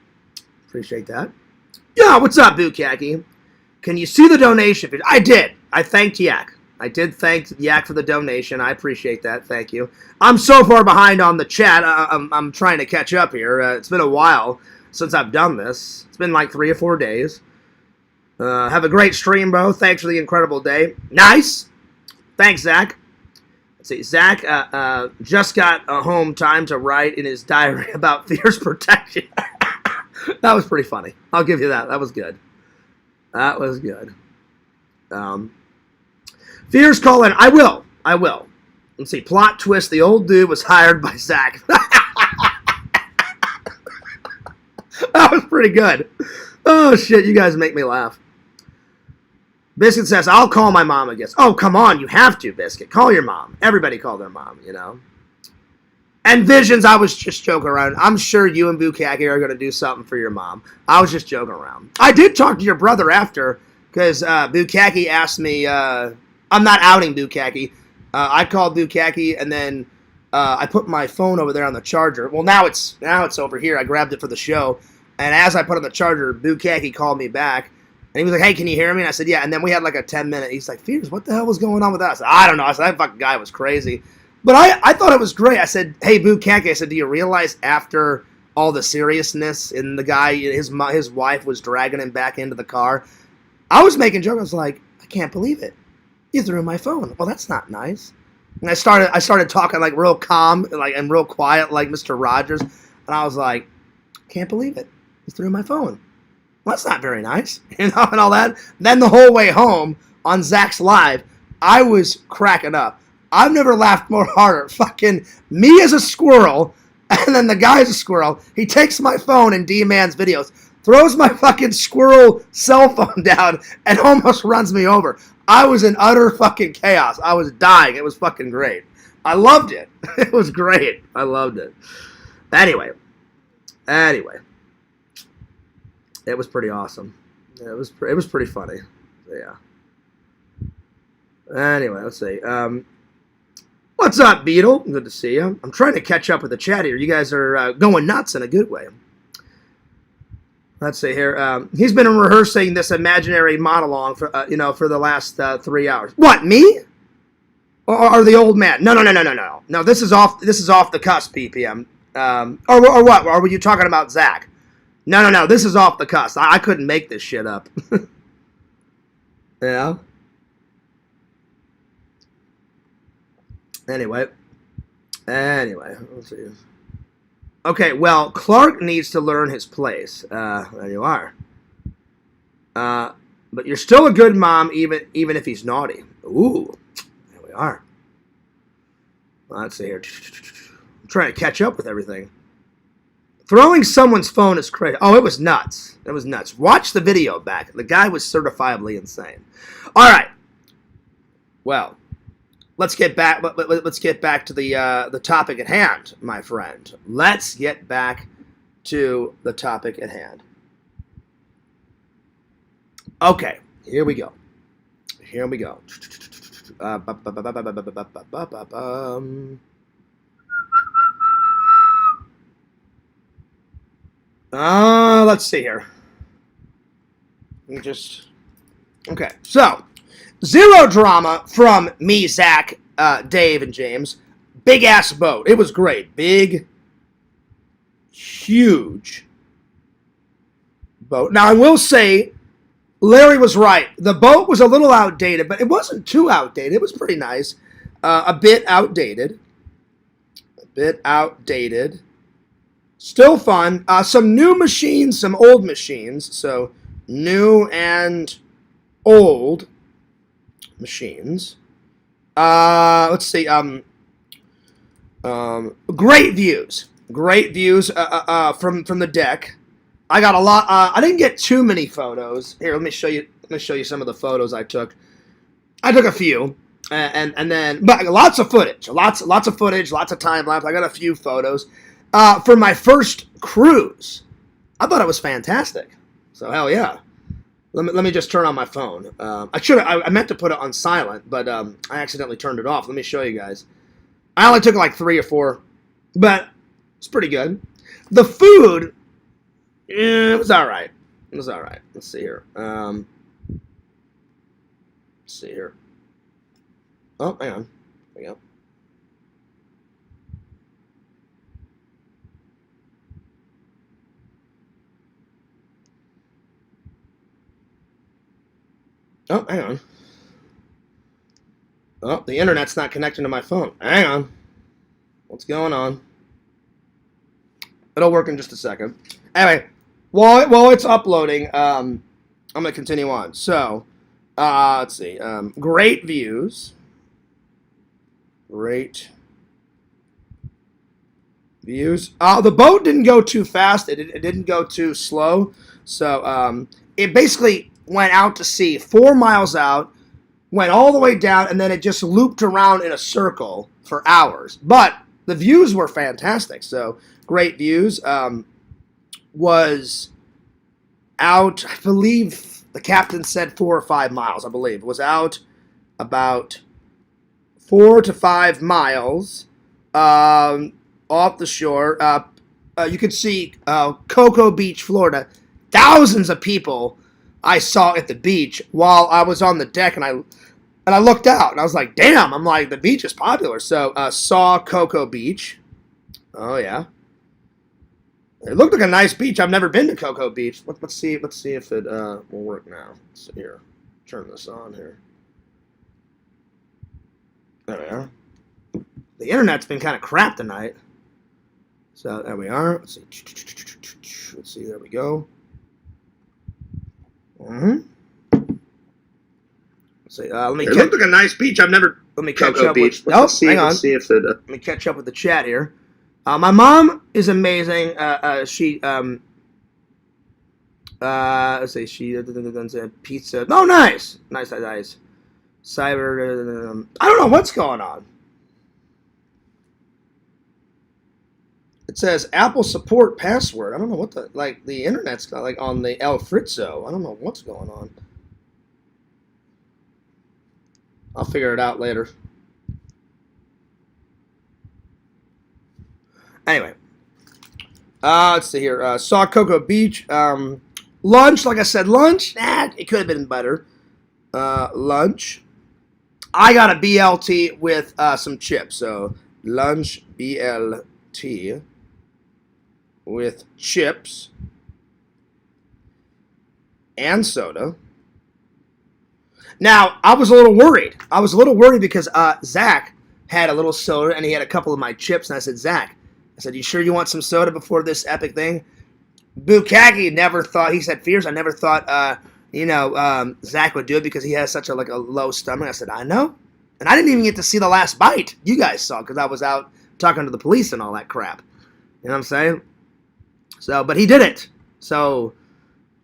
Appreciate that. Yeah, what's up, Bukaki? Can you see the donation? I did. I thanked Yak. I did thank Yak for the donation. I appreciate that. Thank you. I'm so far behind on the chat. I'm trying to catch up here. It's been a while since I've done this. It's been like 3 or 4 days. Have a great stream, bro. Thanks for the incredible day. Nice. Thanks, Zach. Let's see. Zach just got home time to write in his diary about Fear's protection. That was pretty funny. I'll give you that. That was good. That was good. Fear's calling. I will. Let's see. Plot twist. The old dude was hired by Zach. That was pretty good. Oh, shit. You guys make me laugh. Biscuit says, I'll call my mom, I guess. Oh, come on. You have to, Biscuit. Call your mom. Everybody call their mom, And Visions, I was just joking around. I'm sure you and Bukaki are going to do something for your mom. I was just joking around. I did talk to your brother after, because Bukaki asked me, I'm not outing Bukaki. I called Bukaki, and then I put my phone over there on the charger. Well, now it's over here. I grabbed it for the show. And as I put on the charger, Bukaki called me back. And he was like, hey, can you hear me? And I said, yeah. And then we had like a 10-minute. He's like, Fears, what the hell was going on with that? I said, I don't know. I said, that fucking guy was crazy. But I thought it was great. I said, hey, Bukaki, I said, do you realize after all the seriousness and the guy, his wife was dragging him back into the car? I was making jokes. I was like, I can't believe it. You threw my phone. Well, that's not nice. And I started talking like real calm and real quiet like Mr. Rogers. And I was like, I can't believe it. You threw my phone. Well, that's not very nice, and all that. Then the whole way home on Zach's Live, I was cracking up. I've never laughed more harder. Fucking me as a squirrel, and then the guy as a squirrel. He takes my phone in D-Man's videos, throws my fucking squirrel cell phone down, and almost runs me over. I was in utter fucking chaos. I was dying. It was fucking great. I loved it. It was great. I loved it. Anyway. It was pretty awesome. It was pretty funny. Yeah. Anyway, let's see. What's up, Beetle? Good to see you. I'm trying to catch up with the chat here. You guys are going nuts in a good way. Let's see here. He's been rehearsing this imaginary monologue for for the last 3 hours. What, me? Or the old man? No. No, this is off the cusp, PPM. Or what? Or were you talking about Zach? No. This is off the cusp. I couldn't make this shit up. Yeah. Anyway, let's see. Okay, well, Clark needs to learn his place. There you are. But you're still a good mom, even if he's naughty. Ooh, there we are. Let's see here. I'm trying to catch up with everything. Throwing someone's phone is crazy. Oh, it was nuts. It was nuts. Watch the video back. The guy was certifiably insane. All right. Well, let's get back. Let's get back to the topic at hand, my friend. Let's get back to the topic at hand. Okay, here we go. Let's see here. Okay, so zero drama from me, Zach, Dave, and James. Big ass boat. It was great. Big, huge boat. Now I will say, Larry was right. The boat was a little outdated, but it wasn't too outdated. It was pretty nice. A bit outdated. Still fun. Some new machines, some old machines. So, new and old machines. Let's see. Great views. From the deck. I got a lot. I didn't get too many photos. Here, let me show you some of the photos I took. I took a few, and then, but lots of footage. Lots of footage. Lots of time lapse. I got a few photos. For my first cruise, I thought it was fantastic. So hell yeah. Let me just turn on my phone. I meant to put it on silent, but I accidentally turned it off. Let me show you guys. I only took like 3 or 4, but it's pretty good. The food, it was all right. Let's see here. Oh, hang on. There we go. Oh, hang on. Oh, the internet's not connecting to my phone. Hang on. What's going on? It'll work in just a second. Anyway, while it's uploading, I'm going to continue on. So, let's see. Great views. The boat didn't go too fast. It didn't go too slow. So, it basically went out to sea 4 miles out, went all the way down, and then it just looped around in a circle for hours. But the views were fantastic. So, great views. Was out, I believe the captain said 4 or 5 miles, I believe. It was out about 4 to 5 miles off the shore. You could see Cocoa Beach, Florida. Thousands of people I saw at the beach while I was on the deck, and I looked out, and I was like, damn, I'm like, the beach is popular. So, saw Cocoa Beach. Oh, yeah. It looked like a nice beach. I've never been to Cocoa Beach. Let's see if it will work now. Let's see here. Turn this on here. There we are. The internet's been kind of crap tonight. So, there we are. Let's see. There we go. Let's see. Let me. It looked like a nice beach. Let me catch up with. Oh, hang on. See if it. Let me catch up with the chat here. My mom is amazing. She. Let's see. She does pizza. Oh, nice. Cyber. I don't know what's going on. It says Apple support password. I don't know what the internet's got, like on the El Frizzo. I don't know what's going on. I'll figure it out later. Anyway. Let's see here. Saw Cocoa Beach. Lunch, like I said, lunch. It could have been better. Lunch. I got a BLT with some chips. So, lunch BLT with chips and soda. Now, I was a little worried. Because Zach had a little soda and he had a couple of my chips. And I said, Zach, you sure you want some soda before this epic thing? Bukaki never thought, he said, Fierce, I never thought, Zach would do it because he has such a low stomach. I said, I know. And I didn't even get to see the last bite. You guys saw because I was out talking to the police and all that crap. You know what I'm saying? So, but he did it. So,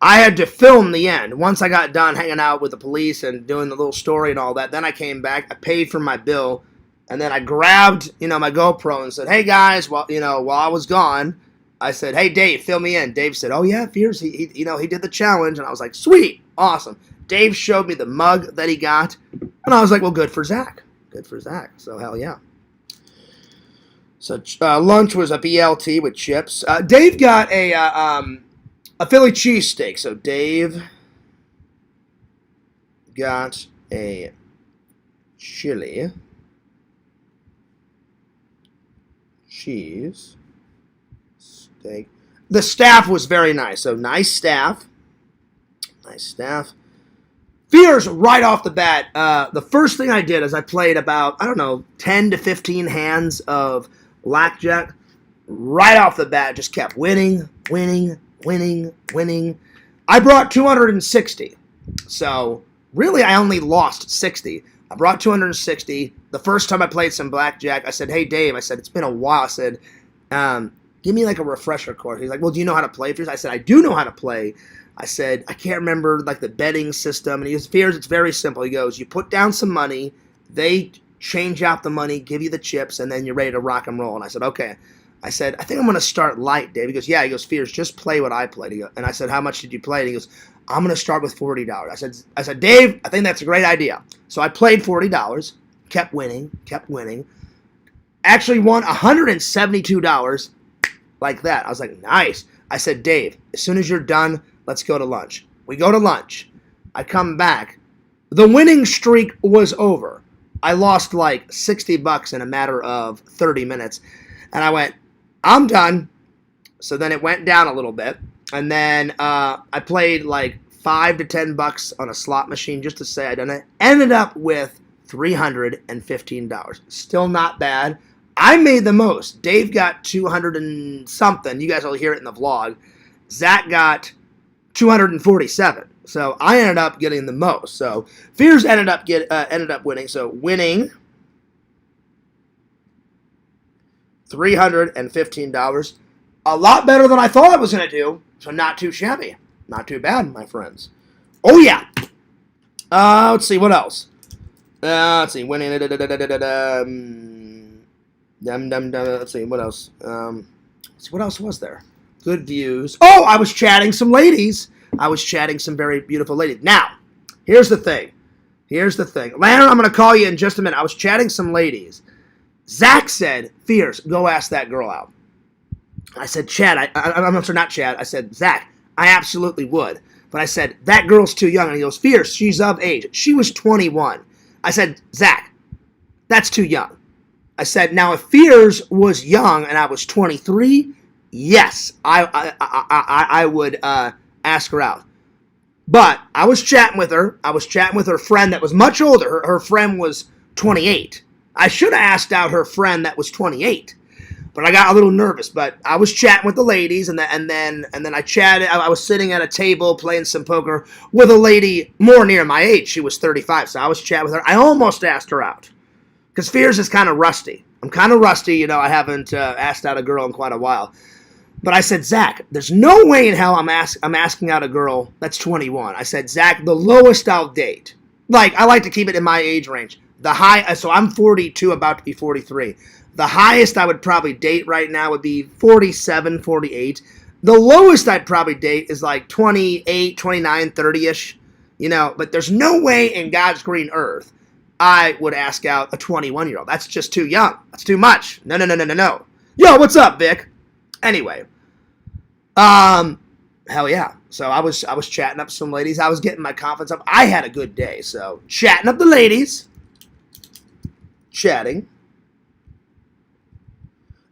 I had to film the end. Once I got done hanging out with the police and doing the little story and all that, then I came back, I paid for my bill, and then I grabbed, my GoPro and said, hey guys, while I was gone, I said, hey Dave, fill me in. Dave said, oh yeah, Fierce, he did the challenge, and I was like, sweet, awesome. Dave showed me the mug that he got, and I was like, well, good for Zach. So hell yeah. So lunch was a BLT with chips. Dave got a Philly cheesesteak. So Dave got a chili cheese steak. The staff was very nice. So nice staff. Fierce right off the bat. The first thing I did is I played about, 10 to 15 hands of blackjack. Right off the bat, just kept winning. I brought 260. So really, I only lost 60. I brought 260. The first time I played some blackjack, I said, hey, Dave, it's been a while. I said, give me like a refresher course. He's like, well, do you know how to play? I said, I do know how to play. I said, I can't remember like the betting system. And he goes, Fierce, it's very simple. He goes, you put down some money, they change out the money, give you the chips, and then you're ready to rock and roll. And I said, okay. I said, I think I'm going to start light, Dave. He goes, yeah. He goes, Fierce, just play what I played. And I said, how much did you play? And he goes, I'm going to start with $40. I said, Dave, I think that's a great idea. So I played $40, kept winning. Actually won $172 like that. I was like, nice. I said, Dave, as soon as you're done, let's go to lunch. We go to lunch. I come back. The winning streak was over. I lost like $60 in a matter of 30 minutes. And I went, I'm done. So then it went down a little bit. And then I played like $5 to $10 on a slot machine just to say I done it. Ended up with $315. Still not bad. I made the most. Dave got 200 and something. You guys will hear it in the vlog. Zach got 247. So I ended up getting the most. So Fierce ended up winning. So winning $315. A lot better than I thought I was going to do. So not too shabby. Not too bad, my friends. Oh, yeah. Let's see. What else? Let's see. Winning. Let's see. What else? What else was there? Good views. Oh, I was chatting some ladies. I was chatting some very beautiful ladies. Now, here's the thing. Landon, I'm going to call you in just a minute. I was chatting some ladies. Zach said, Fierce, go ask that girl out. I said, Chad, I'm sorry, not Chad. I said, Zach, I absolutely would. But I said, that girl's too young. And he goes, Fierce, she's of age. She was 21. I said, Zach, that's too young. I said, now if Fierce was young and I was 23, yes, I would ask her out. But I was chatting with her. I was chatting with her friend that was much older. Her friend was 28. I should have asked out her friend that was 28. But I got a little nervous. But I was chatting with the ladies, and then I chatted. I was sitting at a table playing some poker with a lady more near my age. She was 35, so I was chatting with her. I almost asked her out because Fierce is kind of rusty. I'm kind of rusty, I haven't asked out a girl in quite a while. But I said, Zach, there's no way in hell I'm asking out a girl that's 21. I said, Zach, the lowest I'll date Like, I like to keep it in my age range. The high, so I'm 42, about to be 43. The highest I would probably date right now would be 47, 48. The lowest I'd probably date is like 28, 29, 30-ish. You know, but there's no way in God's green earth I would ask out a 21-year-old. That's just too young. That's too much. No, no, no, no, no, no. Yo, what's up, Vic? Anyway, hell yeah. So I was chatting up some ladies. I was getting my confidence up. I had a good day. So chatting up the ladies, chatting.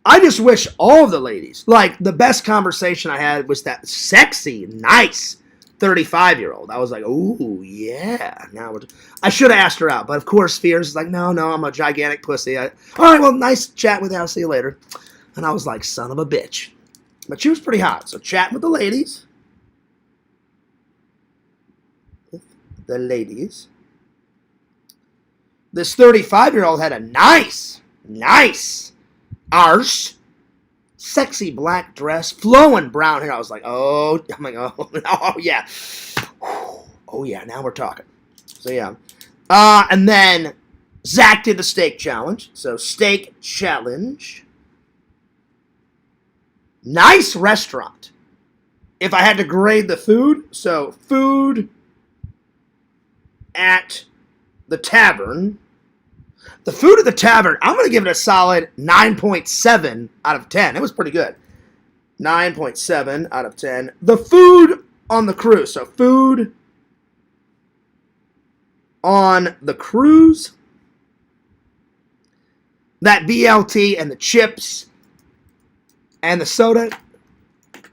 I just wish all of the ladies, like the best conversation I had was that sexy, nice 35-year-old. I was like, ooh, yeah. Now I should have asked her out, but of course, Fears is like, no, I'm a gigantic pussy. All right, well, nice chat with you. I'll see you later. And I was like, son of a bitch. But she was pretty hot. So chatting with the ladies. The ladies. This 35-year-old had a nice arse, sexy black dress, flowing brown hair. I was like, oh yeah. Oh yeah, now we're talking. So yeah. And then Zach did the steak challenge. So steak challenge. Nice restaurant. If I had to grade the food, so food at the tavern. The food at the tavern, I'm going to give it a solid 9.7 out of 10. It was pretty good. 9.7 out of 10. The food on the cruise. So food on the cruise. That BLT and the chips and the soda,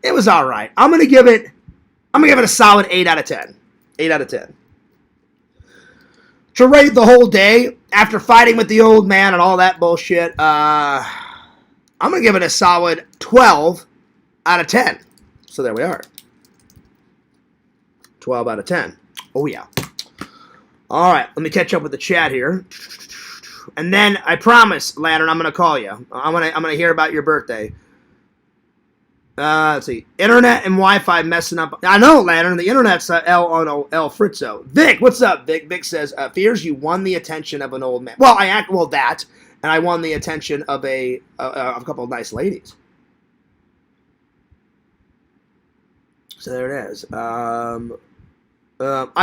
it was all right. I'm going to give it a solid 8 out of 10. 8 out of 10. To rate the whole day, after fighting with the old man and all that bullshit, I'm going to give it a solid 12 out of 10. So there we are. 12 out of 10. Oh, yeah. All right, let me catch up with the chat here. And then, I promise, Lantern, I'm going to call you. I'm gonna hear about your birthday. Let's see. Internet and Wi-Fi messing up. I know, Lantern. The internet's El Fritzo. Vic, what's up, Vic? Vic says, Fears, you won the attention of an old man. Well, that, and I won the attention of a couple of nice ladies. So there it is. I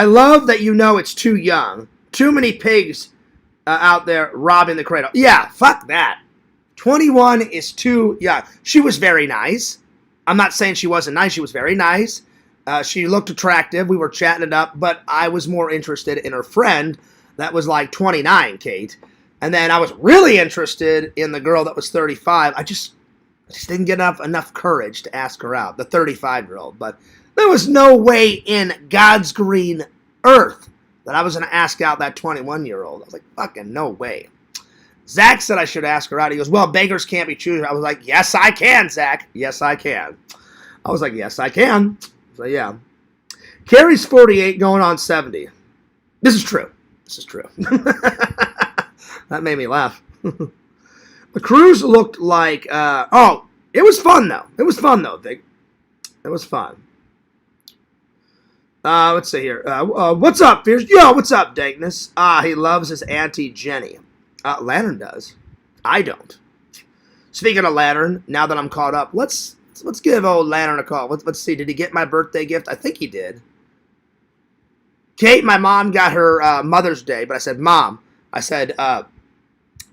love that you know it's too young. Too many pigs out there robbing the cradle. Yeah, fuck that. 21 is too young. She was very nice. I'm not saying she wasn't nice. She was very nice. She looked attractive. We were chatting it up, but I was more interested in her friend that was like 29, Kate. And then I was really interested in the girl that was 35. I just didn't get enough courage to ask her out, the 35-year-old. But there was no way in God's green earth that I was going to ask out that 21-year-old. I was like, fucking no way. Zach said I should ask her out. He goes, well, beggars can't be choosers. I was like, yes, I can, Zach. Yes, I can. I was like, yes, I can. So, yeah. Carrie's 48 going on 70. This is true. This is true. That made me laugh. The cruise looked like, it was fun, though. It was fun, though, Vic. It was fun. Let's see here. What's up, Fierce? Yo, what's up, Dankness? He loves his Auntie Jenny. Lantern does. I don't. Speaking of Lantern, now that I'm caught up, let's give old Lantern a call. Let's see. Did he get my birthday gift? I think he did. Kate, my mom got her Mother's Day, but I said, Mom,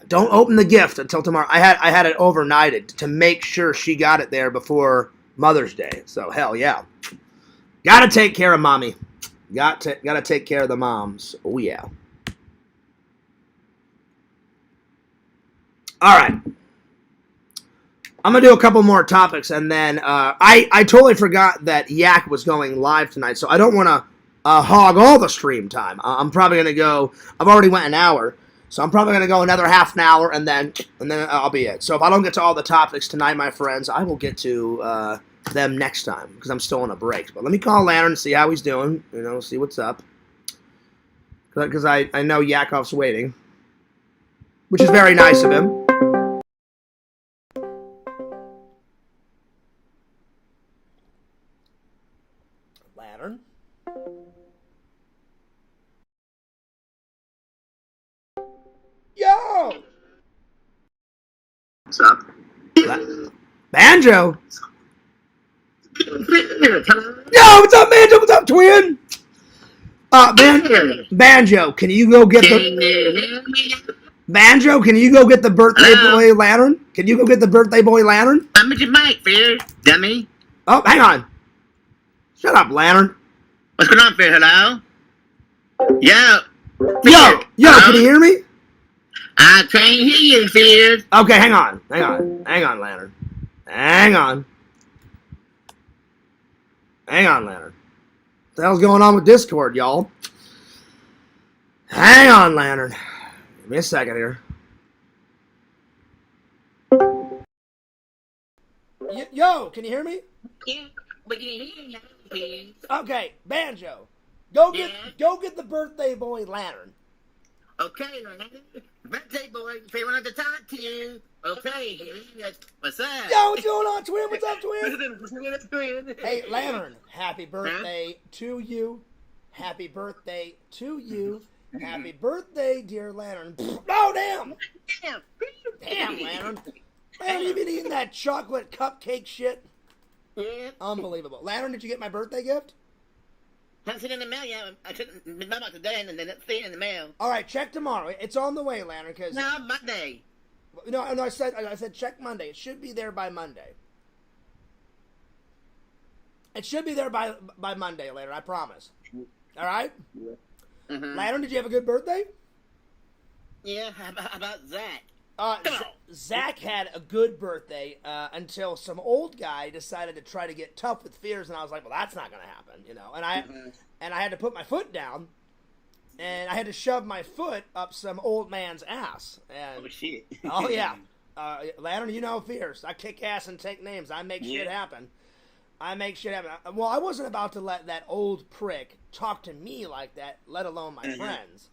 don't open the gift until tomorrow. I had it overnighted to make sure she got it there before Mother's Day. So hell yeah. Gotta take care of mommy. Gotta take care of the moms. Oh yeah. All right. I'm going to do a couple more topics, and then I totally forgot that Yak was going live tonight, so I don't want to hog all the stream time. I'm probably going to go, I've already went an hour, so I'm probably going to go another half an hour, and then I'll be it. So if I don't get to all the topics tonight, my friends, I will get to them next time, because I'm still on a break. But let me call Lantern and see how he's doing, see what's up. Because I know Yakov's waiting, which is very nice of him. Lantern. What's up? Banjo. Yo, what's up, Banjo? What's up, twin? Banjo, can you go get the Banjo? Can you go get the birthday boy lantern? Can you go get the birthday boy lantern? I'm with your mic, Fear, dummy. Oh, hang on. Shut up, lantern. What's going on, Fear? Hello? Yo. Yo, can you hear me? I can't hear you, Fear. Okay, hang on, lantern. Hang on, lantern. What the hell's going on with Discord, y'all? Hang on, lantern. Give me a second here. Yo, can you hear me? Yeah, we can hear you, Fear. Okay, Banjo, go get the birthday boy lantern. Okay, birthday boy, Fear wanted to talk to you. Okay, what's up? Yo, what's going on, twin? What's up, twin? Hey, lantern, happy birthday to you. Happy birthday to you. Happy birthday, dear lantern. Oh, damn. Damn, lantern. Man, you been eating that chocolate cupcake shit? Yeah. Unbelievable. Lantern, did you get my birthday gift? Haven't seen it in the mail yet. I couldn't remember today and then see it in the mail. All right, check tomorrow. It's on the way, lantern. Cause no, Monday. No, I said check Monday. It should be there by Monday. It should be there by Monday, lantern. I promise. All right. Mm-hmm. Lantern, did you have a good birthday? Yeah. How about Zach? Zach had a good birthday until some old guy decided to try to get tough with Fears, and I was like, well, that's not going to happen, you know. And I had to put my foot down, and I had to shove my foot up some old man's ass. And, oh, shit. Oh, yeah. Lantern, you know Fears. I kick ass and take names. I make shit happen. Well, I wasn't about to let that old prick talk to me like that, let alone my friends.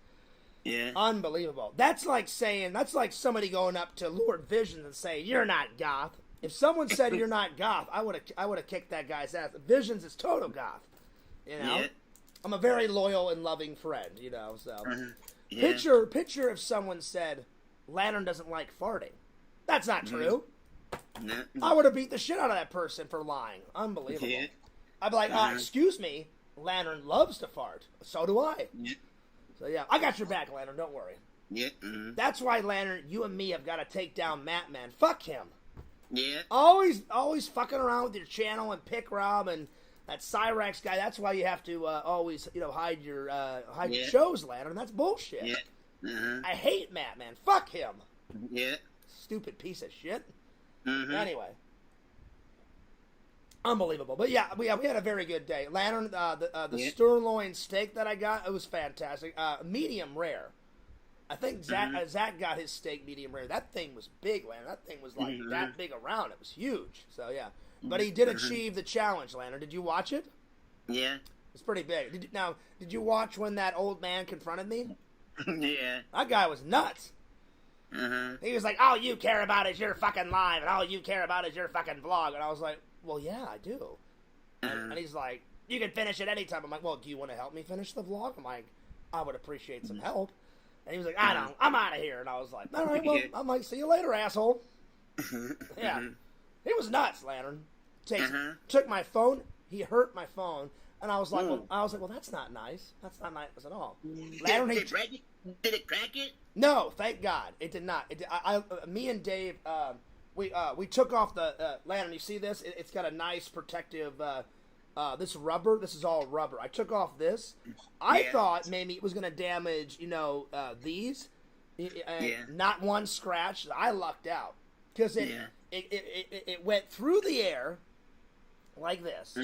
Yeah. Unbelievable. That's like somebody going up to Lord Visions and saying, you're not goth. If someone said you're not goth, I would have kicked that guy's ass. Visions is total goth. You know? Yeah. I'm a very loyal and loving friend, you know, so. Yeah. Picture if someone said, Lantern doesn't like farting. That's not true. No. I would have beat the shit out of that person for lying. Unbelievable. Yeah. I'd be like, excuse me, Lantern loves to fart. So do I. Yeah. So, yeah, I got your back, Lantern. Don't worry. Yeah. Mm-hmm. That's why, Lantern, you and me have got to take down Matt, man. Fuck him. Yeah. Always fucking around with your channel and Pick Rob and that Cyrax guy. That's why you have to always, you know, hide your shows, Lantern. That's bullshit. Yeah. Uh-huh. I hate Matt, man. Fuck him. Yeah. Stupid piece of shit. Mm-hmm. Anyway. Unbelievable. But yeah, we had a very good day. Lantern, the sirloin steak that I got, it was fantastic. Medium rare. I think Zach got his steak medium rare. That thing was big, Lantern. That thing was like that big around. It was huge. So yeah. But he did achieve the challenge, Lantern. Did you watch it? Yeah. It's pretty big. Did you watch when that old man confronted me? Yeah. That guy was nuts. He was like, all you care about is your fucking live, and all you care about is your fucking vlog. And I was like, well, yeah, I do. And he's like, you can finish it anytime. I'm like, well, do you want to help me finish the vlog? I'm like, I would appreciate some help. And he was like, I don't. I'm out of here. And I was like, all right, well, I'm like, see you later, asshole. Yeah. He was nuts, Lantern. Took my phone. He hurt my phone. And I was like, well, that's not nice. That's not nice at all. Lantern, did it crack it? No, thank God. It did not. Me and Dave, we took off the Lantern. You see this? It's got a nice protective. This rubber. This is all rubber. I took off this. I thought maybe it was going to damage, these. Not one scratch. I lucked out because it went through the air like this.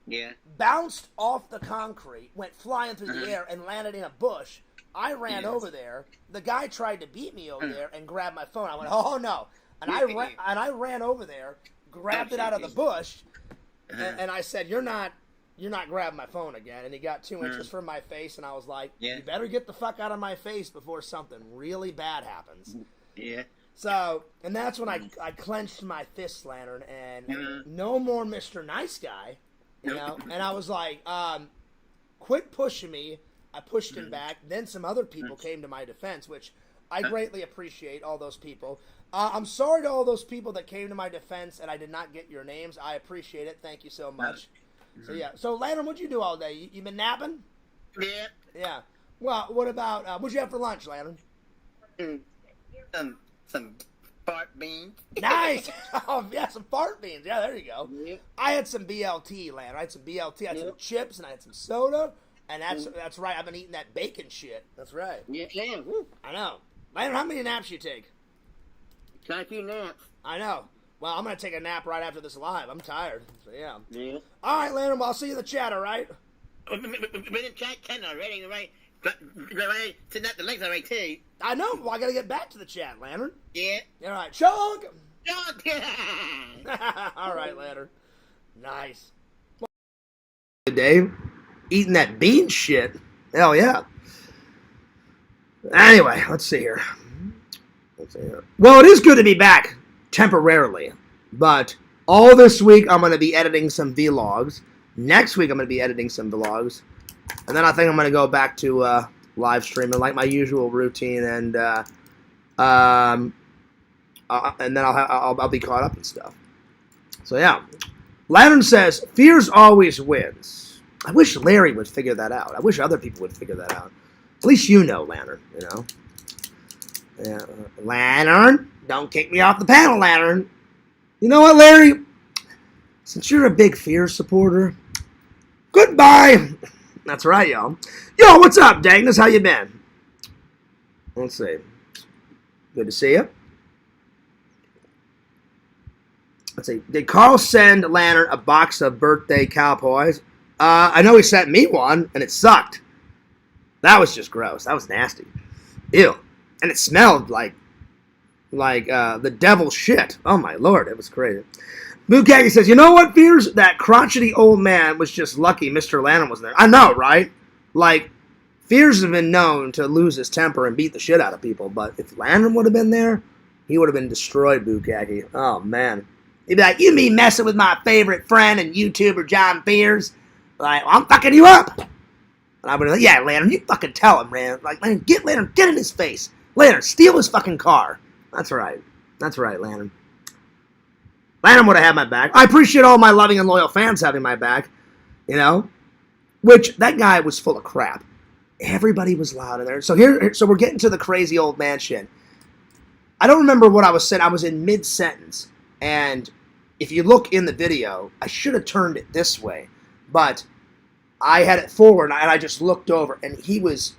Yeah. Bounced off the concrete, went flying through the air, and landed in a bush. I ran over there. The guy tried to beat me over there and grabbed my phone. I went, oh no! And I ran over there, grabbed it out of the bush, and I said, "You're not grabbing my phone again." And he got 2 inches from my face, and I was like, "You better get the fuck out of my face before something really bad happens." Yeah. So, and that's when I clenched my fist, Lantern, and no more Mr. Nice Guy, And I was like, quit pushing me. I pushed him back. Then some other people came to my defense, which I greatly appreciate, all those people. I'm sorry to all those people that came to my defense and I did not get your names. I appreciate it. Thank you so much. So yeah. So Lantern, what'd you do all day? You been napping? Yeah. Yeah. Well, what about what'd you have for lunch, Lantern? Some fart beans. Nice. Oh yeah, some fart beans. Yeah, there you go. Yeah. I had some BLT, Lantern. I had some BLT. I had some chips and I had some soda. And that's right. I've been eating that bacon shit. That's right. Yeah. Woo. I know. Lantern, how many naps you take? Quite a few naps. I know. Well, I'm gonna take a nap right after this live. I'm tired. So yeah. Yeah. All right, Lantern. Well, I'll see you in the chat. All right. We're in chat 10 already, right? Right. Sitting at the links already too. I know. Well, I gotta get back to the chat, Lantern. Yeah. All right, Chug. Yeah. All right, Lantern. Nice. Good day. Eating that bean shit. Hell yeah. Anyway, let's see here. Well, it is good to be back temporarily, but all this week I'm going to be editing some vlogs. Next week I'm going to be editing some vlogs, and then I think I'm going to go back to live streaming like my usual routine, and then I'll be caught up and stuff. So yeah, Lantern says fears always wins. I wish Larry would figure that out. I wish other people would figure that out. At least you know, Lantern. You know. Yeah, Lantern, don't kick me off the panel, Lantern. You know what, Larry? Since you're a big Fears supporter, goodbye. That's right, y'all. Yo, what's up, Dagnus? How you been? Let's see. Good to see you. Let's see. Did Carl send Lantern a box of birthday cowboys? I know he sent me one, and it sucked. That was just gross. That was nasty. Ew. And it smelled like the devil's shit. Oh, my Lord. It was crazy. Bukaki says, you know what, Fears? That crotchety old man was just lucky Mr. Lantern was there. I know, right? Like, Fears has been known to lose his temper and beat the shit out of people. But if Lantern would have been there, he would have been destroyed, Bukaki. Oh, man. He'd be like, you mean messing with my favorite friend and YouTuber, John Fears? Like, well, I'm fucking you up. And I would be like, yeah, Lantern, you fucking tell him, man. Like, Lantern, get in his face. Lantern, steal his fucking car. That's right. That's right, Lantern. Lantern would have had my back. I appreciate all my loving and loyal fans having my back, you know? Which, that guy was full of crap. Everybody was loud in there. So we're getting to the crazy old man shit. I don't remember what I was saying. I was in mid-sentence. And if you look in the video, I should have turned it this way. But I had it forward, and I just looked over, and he was,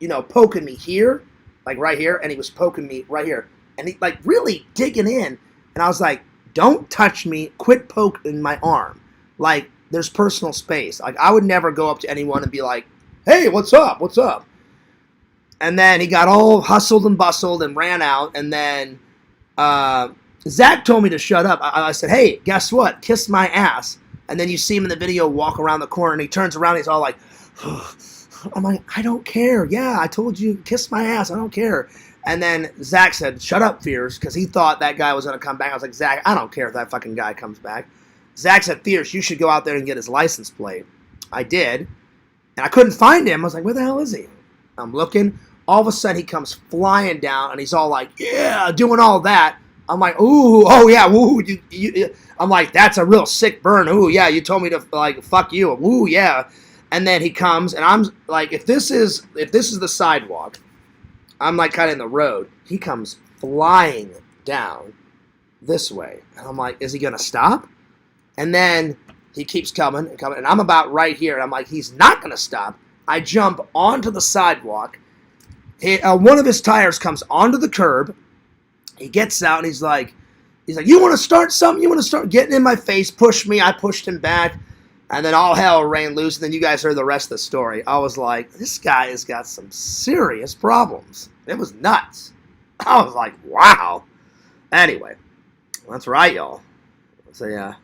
you know, poking me here. Like right here, and he was poking me right here. And he, like, really digging in. And I was like, don't touch me. Quit poking my arm. Like, there's personal space. Like, I would never go up to anyone and be like, hey, what's up? What's up? And then he got all hustled and bustled and ran out. And then Zach told me to shut up. I said, hey, guess what? Kiss my ass. And then you see him in the video walk around the corner, and he turns around, and he's all like, I'm like, I don't care. Yeah, I told you, kiss my ass. I don't care. And then Zach said, shut up, Fears, because he thought that guy was going to come back. I was like, Zach, I don't care if that fucking guy comes back. Zach said, Fears, you should go out there and get his license plate. I did. And I couldn't find him. I was like, where the hell is he? I'm looking. All of a sudden, he comes flying down, and he's all like, yeah, doing all that. I'm like, ooh, oh, yeah, woo. I'm like, that's a real sick burn. Ooh, yeah, you told me to, like, fuck you. Ooh, yeah. And then he comes, and I'm like, if this is the sidewalk, I'm like kind of in the road. He comes flying down this way, and I'm like, is he gonna stop? And then he keeps coming and coming, and I'm about right here, and I'm like, he's not gonna stop. I jump onto the sidewalk. One of his tires comes onto the curb. He gets out, and he's like, you want to start something? You want to start getting in my face? Push me. I pushed him back. And then all hell rained loose, and then you guys heard the rest of the story. I was like, this guy has got some serious problems. It was nuts. I was like, wow. Anyway, that's right, y'all. So, yeah.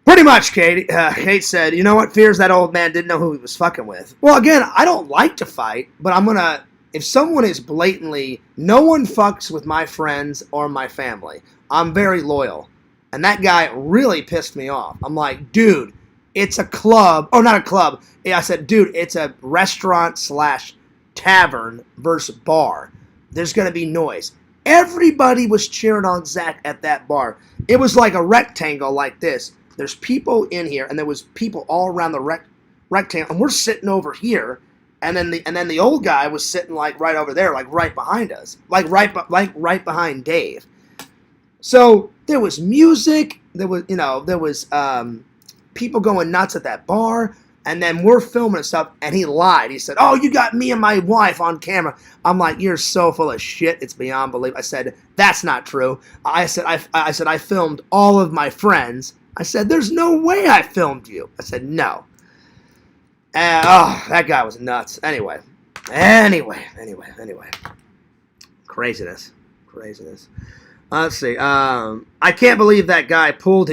Pretty much, Kate. Kate said, you know what, Fears, that old man didn't know who he was fucking with. Well, again, I don't like to fight, but I'm going to, if someone is blatantly, no one fucks with my friends or my family. I'm very loyal. And that guy really pissed me off. I'm like, dude, it's a club. Oh, not a club. I said, dude, it's a restaurant / tavern versus bar. There's going to be noise. Everybody was cheering on Zach at that bar. It was like a rectangle like this. There's people in here, and there was people all around the rectangle, and we're sitting over here, and then the old guy was sitting like right over there, like right behind us, like right behind Dave. So there was music. There was people going nuts at that bar. And then we're filming and stuff, and he lied. He said, "Oh, you got me and my wife on camera." I'm like, "You're so full of shit. It's beyond belief." I said, "That's not true." I said, I filmed all of my friends. I said, "There's no way I filmed you." I said, "No." And that guy was nuts. Anyway. Craziness. Let's see. I can't believe that guy pulled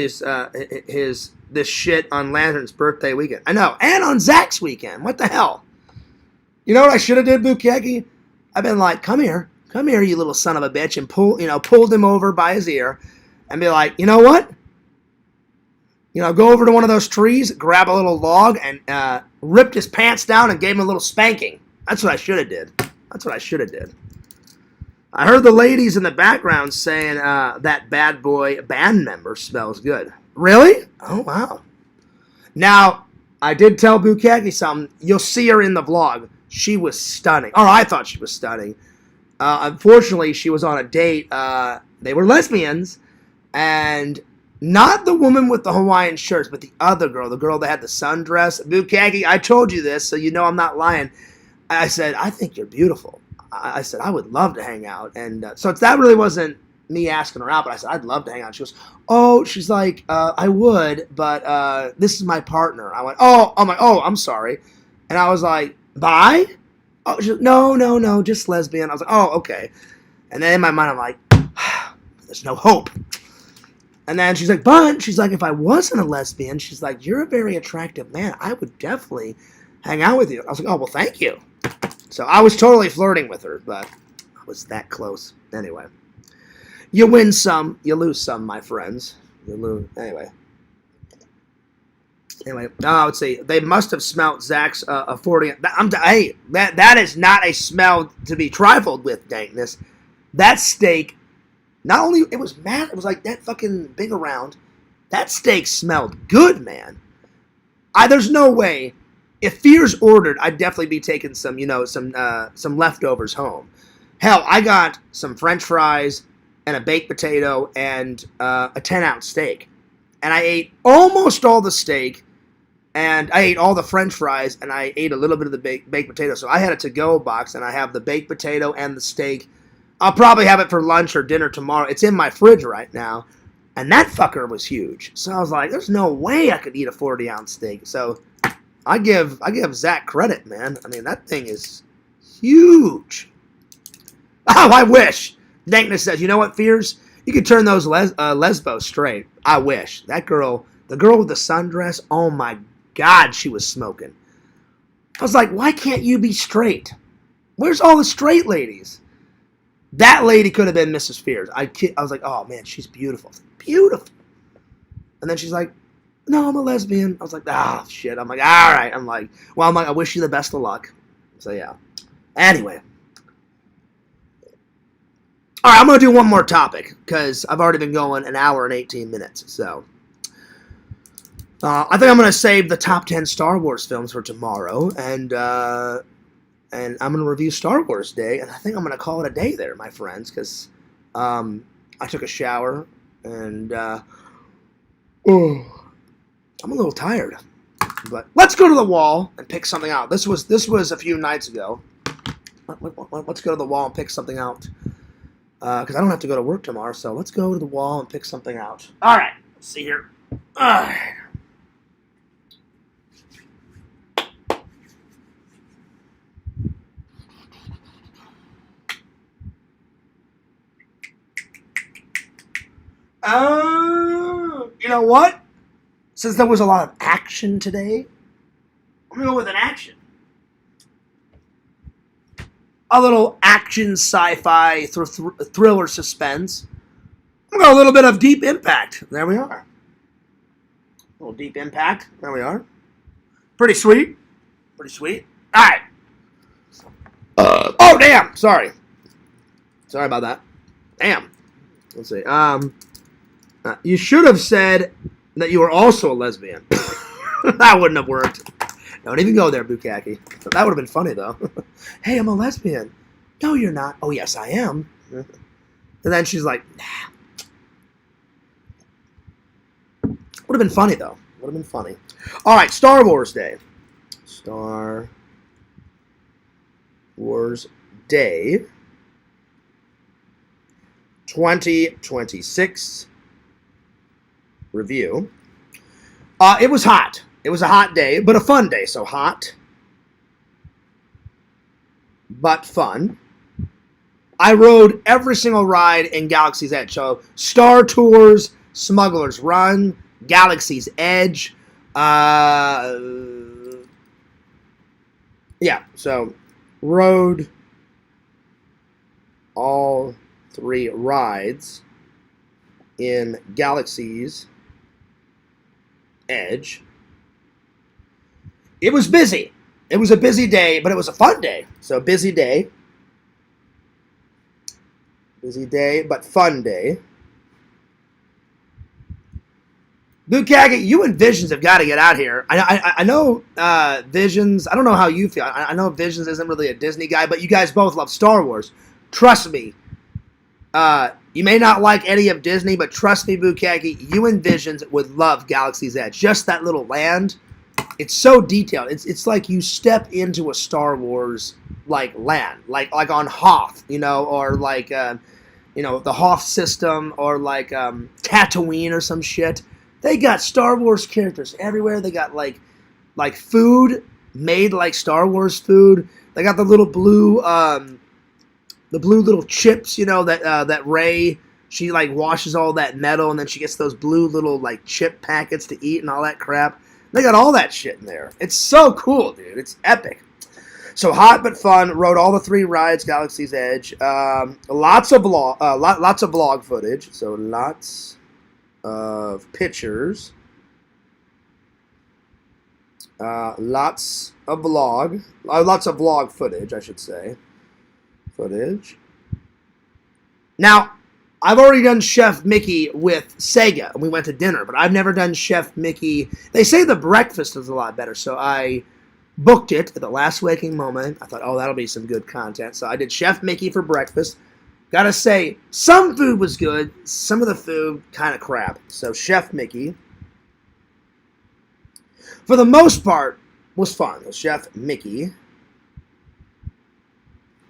this shit on Lantern's birthday weekend. I know, and on Zach's weekend. What the hell? You know what I should have did, Bukeki? I've been like, come here, you little son of a bitch, and pulled him over by his ear, and be like, you know what? Go over to one of those trees, grab a little log, and ripped his pants down and gave him a little spanking. That's what I should have did. I heard the ladies in the background saying that bad boy band member smells good. Really? Oh, wow. Now, I did tell Bukaki something. You'll see her in the vlog. She was stunning. Or I thought she was stunning. Unfortunately, she was on a date. They were lesbians. And not the woman with the Hawaiian shirts, but the other girl. The girl that had the sundress. Bukaki, I told you this, so you know I'm not lying. I said, I think you're beautiful. I said, I would love to hang out. And so that really wasn't me asking her out, but I said, I'd love to hang out. She goes, oh, she's like, I would, but this is my partner. I went, I'm sorry. And I was like, bi? Oh, she goes, no, just lesbian. I was like, oh, okay. And then in my mind, I'm like, there's no hope. And then she's like, if I wasn't a lesbian, she's like, you're a very attractive man. I would definitely hang out with you. I was like, oh, well, thank you. So I was totally flirting with her, but I was that close. Anyway. You win some, you lose some, my friends. You lose. Anyway, let's see. They must have smelt Zach's 40. Hey, that is not a smell to be trifled with, dankness. That steak, not only, it was mad, it was like that fucking big around. That steak smelled good, man. There's no way. If Fears ordered, I'd definitely be taking some leftovers home. Hell, I got some French fries and a baked potato, and a 10-ounce steak. And I ate almost all the steak, and I ate all the French fries, and I ate a little bit of the baked potato. So I had a to-go box, and I have the baked potato and the steak. I'll probably have it for lunch or dinner tomorrow. It's in my fridge right now, and that fucker was huge. So I was like, there's no way I could eat a 40-ounce steak. So I give Zach credit, man. I mean, that thing is huge. Oh, I wish. Dankness says, you know what, Fears? You could turn those lesbos straight. I wish. That girl, the girl with the sundress, oh my God, she was smoking. I was like, why can't you be straight? Where's all the straight ladies? That lady could have been Mrs. Fears. I was like, oh man, she's beautiful. Beautiful. And then she's like, no, I'm a lesbian. I was like, shit. I'm like, all right. I wish you the best of luck. So yeah. Anyway. All right, I'm going to do one more topic because I've already been going an hour and 18 minutes. So I think I'm going to save the top 10 Star Wars films for tomorrow, and I'm going to review Star Wars Day, and I think I'm going to call it a day there, my friends, because I took a shower, and I'm a little tired. But let's go to the wall and pick something out. This was a few nights ago. Let's go to the wall and pick something out. Because I don't have to go to work tomorrow, so let's go to the wall and pick something out. All right, let's see here. All right. You know what? Since there was a lot of action today, I'm going to go with an action. A little action, sci-fi, thriller, suspense. I'm going to go a little bit of Deep Impact. There we are. A little Deep Impact. There we are. Pretty sweet. Pretty sweet. All right. Oh, damn. Sorry. Sorry about that. Damn. Let's see. You should have said that you were also a lesbian. That wouldn't have worked. Don't even go there, Bukaki. That would have been funny, though. Hey, I'm a lesbian. No, you're not. Oh, yes, I am. And then she's like, nah. Would have been funny, though. Would have been funny. All right, Star Wars Day. Star Wars Day 2026 review. It was hot. It was a hot day, but a fun day. So hot, but fun. I rode every single ride in Galaxy's Edge. So Star Tours, Smuggler's Run, Galaxy's Edge. Yeah, so rode all 3 rides in Galaxy's Edge. It was busy. It was a busy day, but it was a fun day. So busy day. Busy day, but fun day. Bukaki, you and Visions have got to get out here. I know Visions, I don't know how you feel. I know Visions isn't really a Disney guy, but you guys both love Star Wars. Trust me. You may not like any of Disney, but trust me, Bukaki, you and Visions would love Galaxy's Edge. Just that little land. It's so detailed. It's like you step into a Star Wars like land, like on Hoth, you know, or like the Hoth system, or like Tatooine or some shit. They got Star Wars characters everywhere. They got like food made like Star Wars food. They got the little blue little chips, you know, that Rey, she like washes all that metal and then she gets those blue little like chip packets to eat and all that crap. They got all that shit in there. It's so cool, dude. It's epic. So hot but fun. Rode all the 3 rides, Galaxy's Edge. Lots of vlog footage. So lots of pictures. Lots of vlog footage, I should say. Footage. Now, I've already done Chef Mickey with Sega, and we went to dinner, but I've never done Chef Mickey. They say the breakfast is a lot better, so I booked it at the last waking moment. I thought, oh, that'll be some good content. So I did Chef Mickey for breakfast. Gotta say, some food was good, some of the food kind of crap. So Chef Mickey, for the most part, was fun. Chef Mickey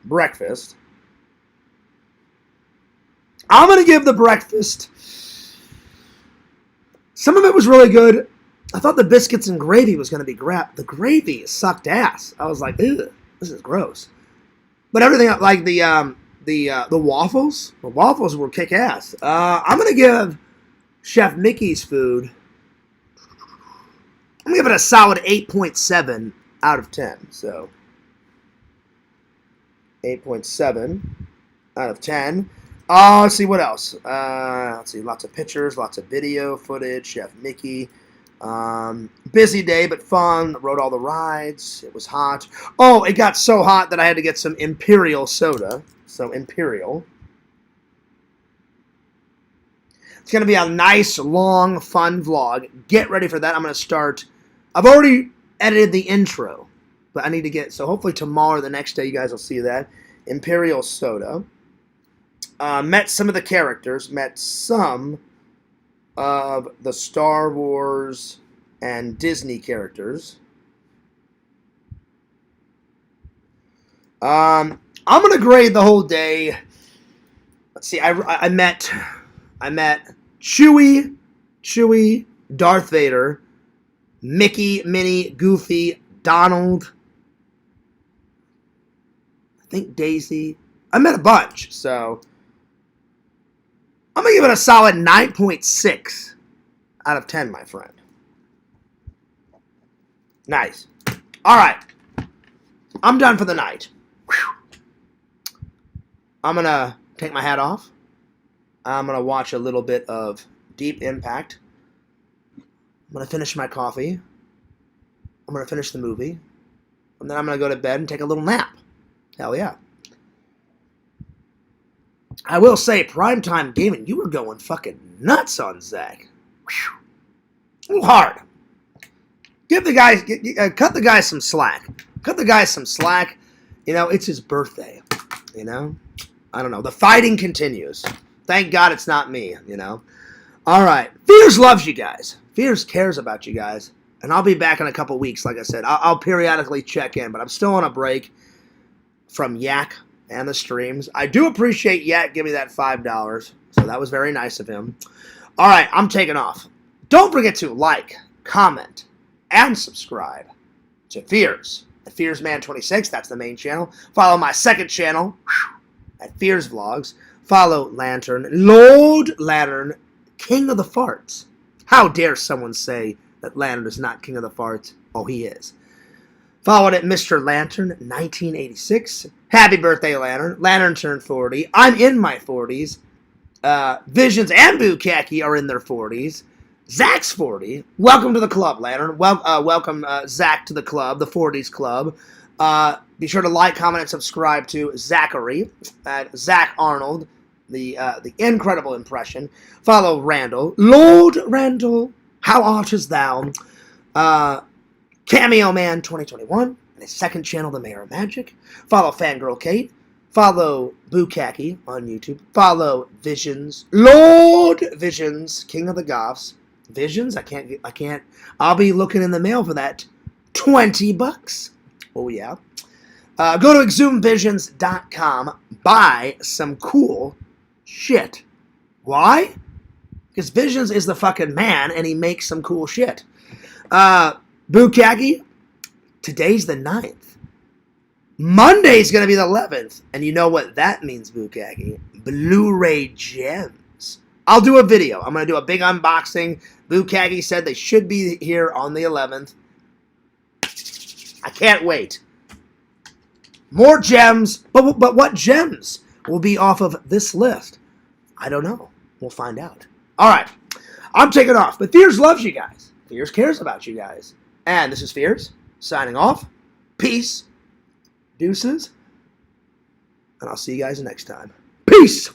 breakfast. I'm going to give the breakfast, some of it was really good. I thought the biscuits and gravy was going to be crap. The gravy sucked ass. I was like, ew, this is gross. But everything, like the waffles, were kick ass. I'm going to give Chef Mickey's food, I'm going to give it a solid 8.7 out of 10. So 8.7 out of 10. Let's see what else. Let's see, lots of pictures, lots of video footage. Chef Mickey. Busy day, but fun. Rode all the rides. It was hot. Oh, it got so hot that I had to get some Imperial soda. So Imperial. It's going to be a nice, long, fun vlog. Get ready for that. I'm going to start. I've already edited the intro, but I need to get, so hopefully tomorrow or the next day you guys will see that. Imperial soda. Met some of the characters. Met some of the Star Wars and Disney characters. I'm going to grade the whole day. Let's see. I met Chewie, Darth Vader, Mickey, Minnie, Goofy, Donald, I think Daisy. I met a bunch, so I'm going to give it a solid 9.6 out of 10, my friend. Nice. All right. I'm done for the night. Whew. I'm going to take my hat off. I'm going to watch a little bit of Deep Impact. I'm going to finish my coffee. I'm going to finish the movie. And then I'm going to go to bed and take a little nap. Hell yeah. I will say, Primetime Gaming, you were going fucking nuts on Zach. Whew. A little hard. Give the guy, cut the guy some slack. Cut the guy some slack. You know, it's his birthday. You know? I don't know. The fighting continues. Thank God it's not me, you know? All right. Fears loves you guys. Fears cares about you guys. And I'll be back in a couple weeks, like I said. I'll periodically check in, but I'm still on a break from Yak and the streams. I do appreciate Yak giving me that $5, so that was very nice of him. All right, I'm taking off. Don't forget to like, comment, and subscribe to Fears at FearsMan26. That's the main channel. Follow my second channel at Fears Vlogs. Follow Lantern, Lord Lantern, King of the Farts. How dare someone say that Lantern is not King of the Farts? Oh, he is. Follow it at Mr. Lantern 1986. Happy birthday, Lantern. Lantern turned 40. I'm in my 40s. Visions and Bukaki are in their 40s. Zach's 40. Welcome to the club, Lantern. Welcome, Zach, to the club, the 40s club. Be sure to like, comment, and subscribe to Zachary at Zach Arnold, the incredible impression. Follow Randall, Lord Randall. How art is thou? Cameo Man 2021 and his second channel, The Mayor of Magic. Follow Fangirl Kate. Follow Bukaki on YouTube. Follow Visions, Lord Visions, King of the Goths. Visions? I can't. I'll be looking in the mail for that. $20. Oh yeah. Go to exhumevisions.com. Buy some cool shit. Why? Because Visions is the fucking man, and he makes some cool shit. Bukaki, today's the 9th. Monday's going to be the 11th. And you know what that means, Bukaki? Blu-ray gems. I'll do a video. I'm going to do a big unboxing. Bukaki said they should be here on the 11th. I can't wait. More gems. But what gems will be off of this list? I don't know. We'll find out. All right. I'm taking off. But Fears loves you guys. Fears cares about you guys. And this is Fears, signing off. Peace. Deuces. And I'll see you guys next time. Peace!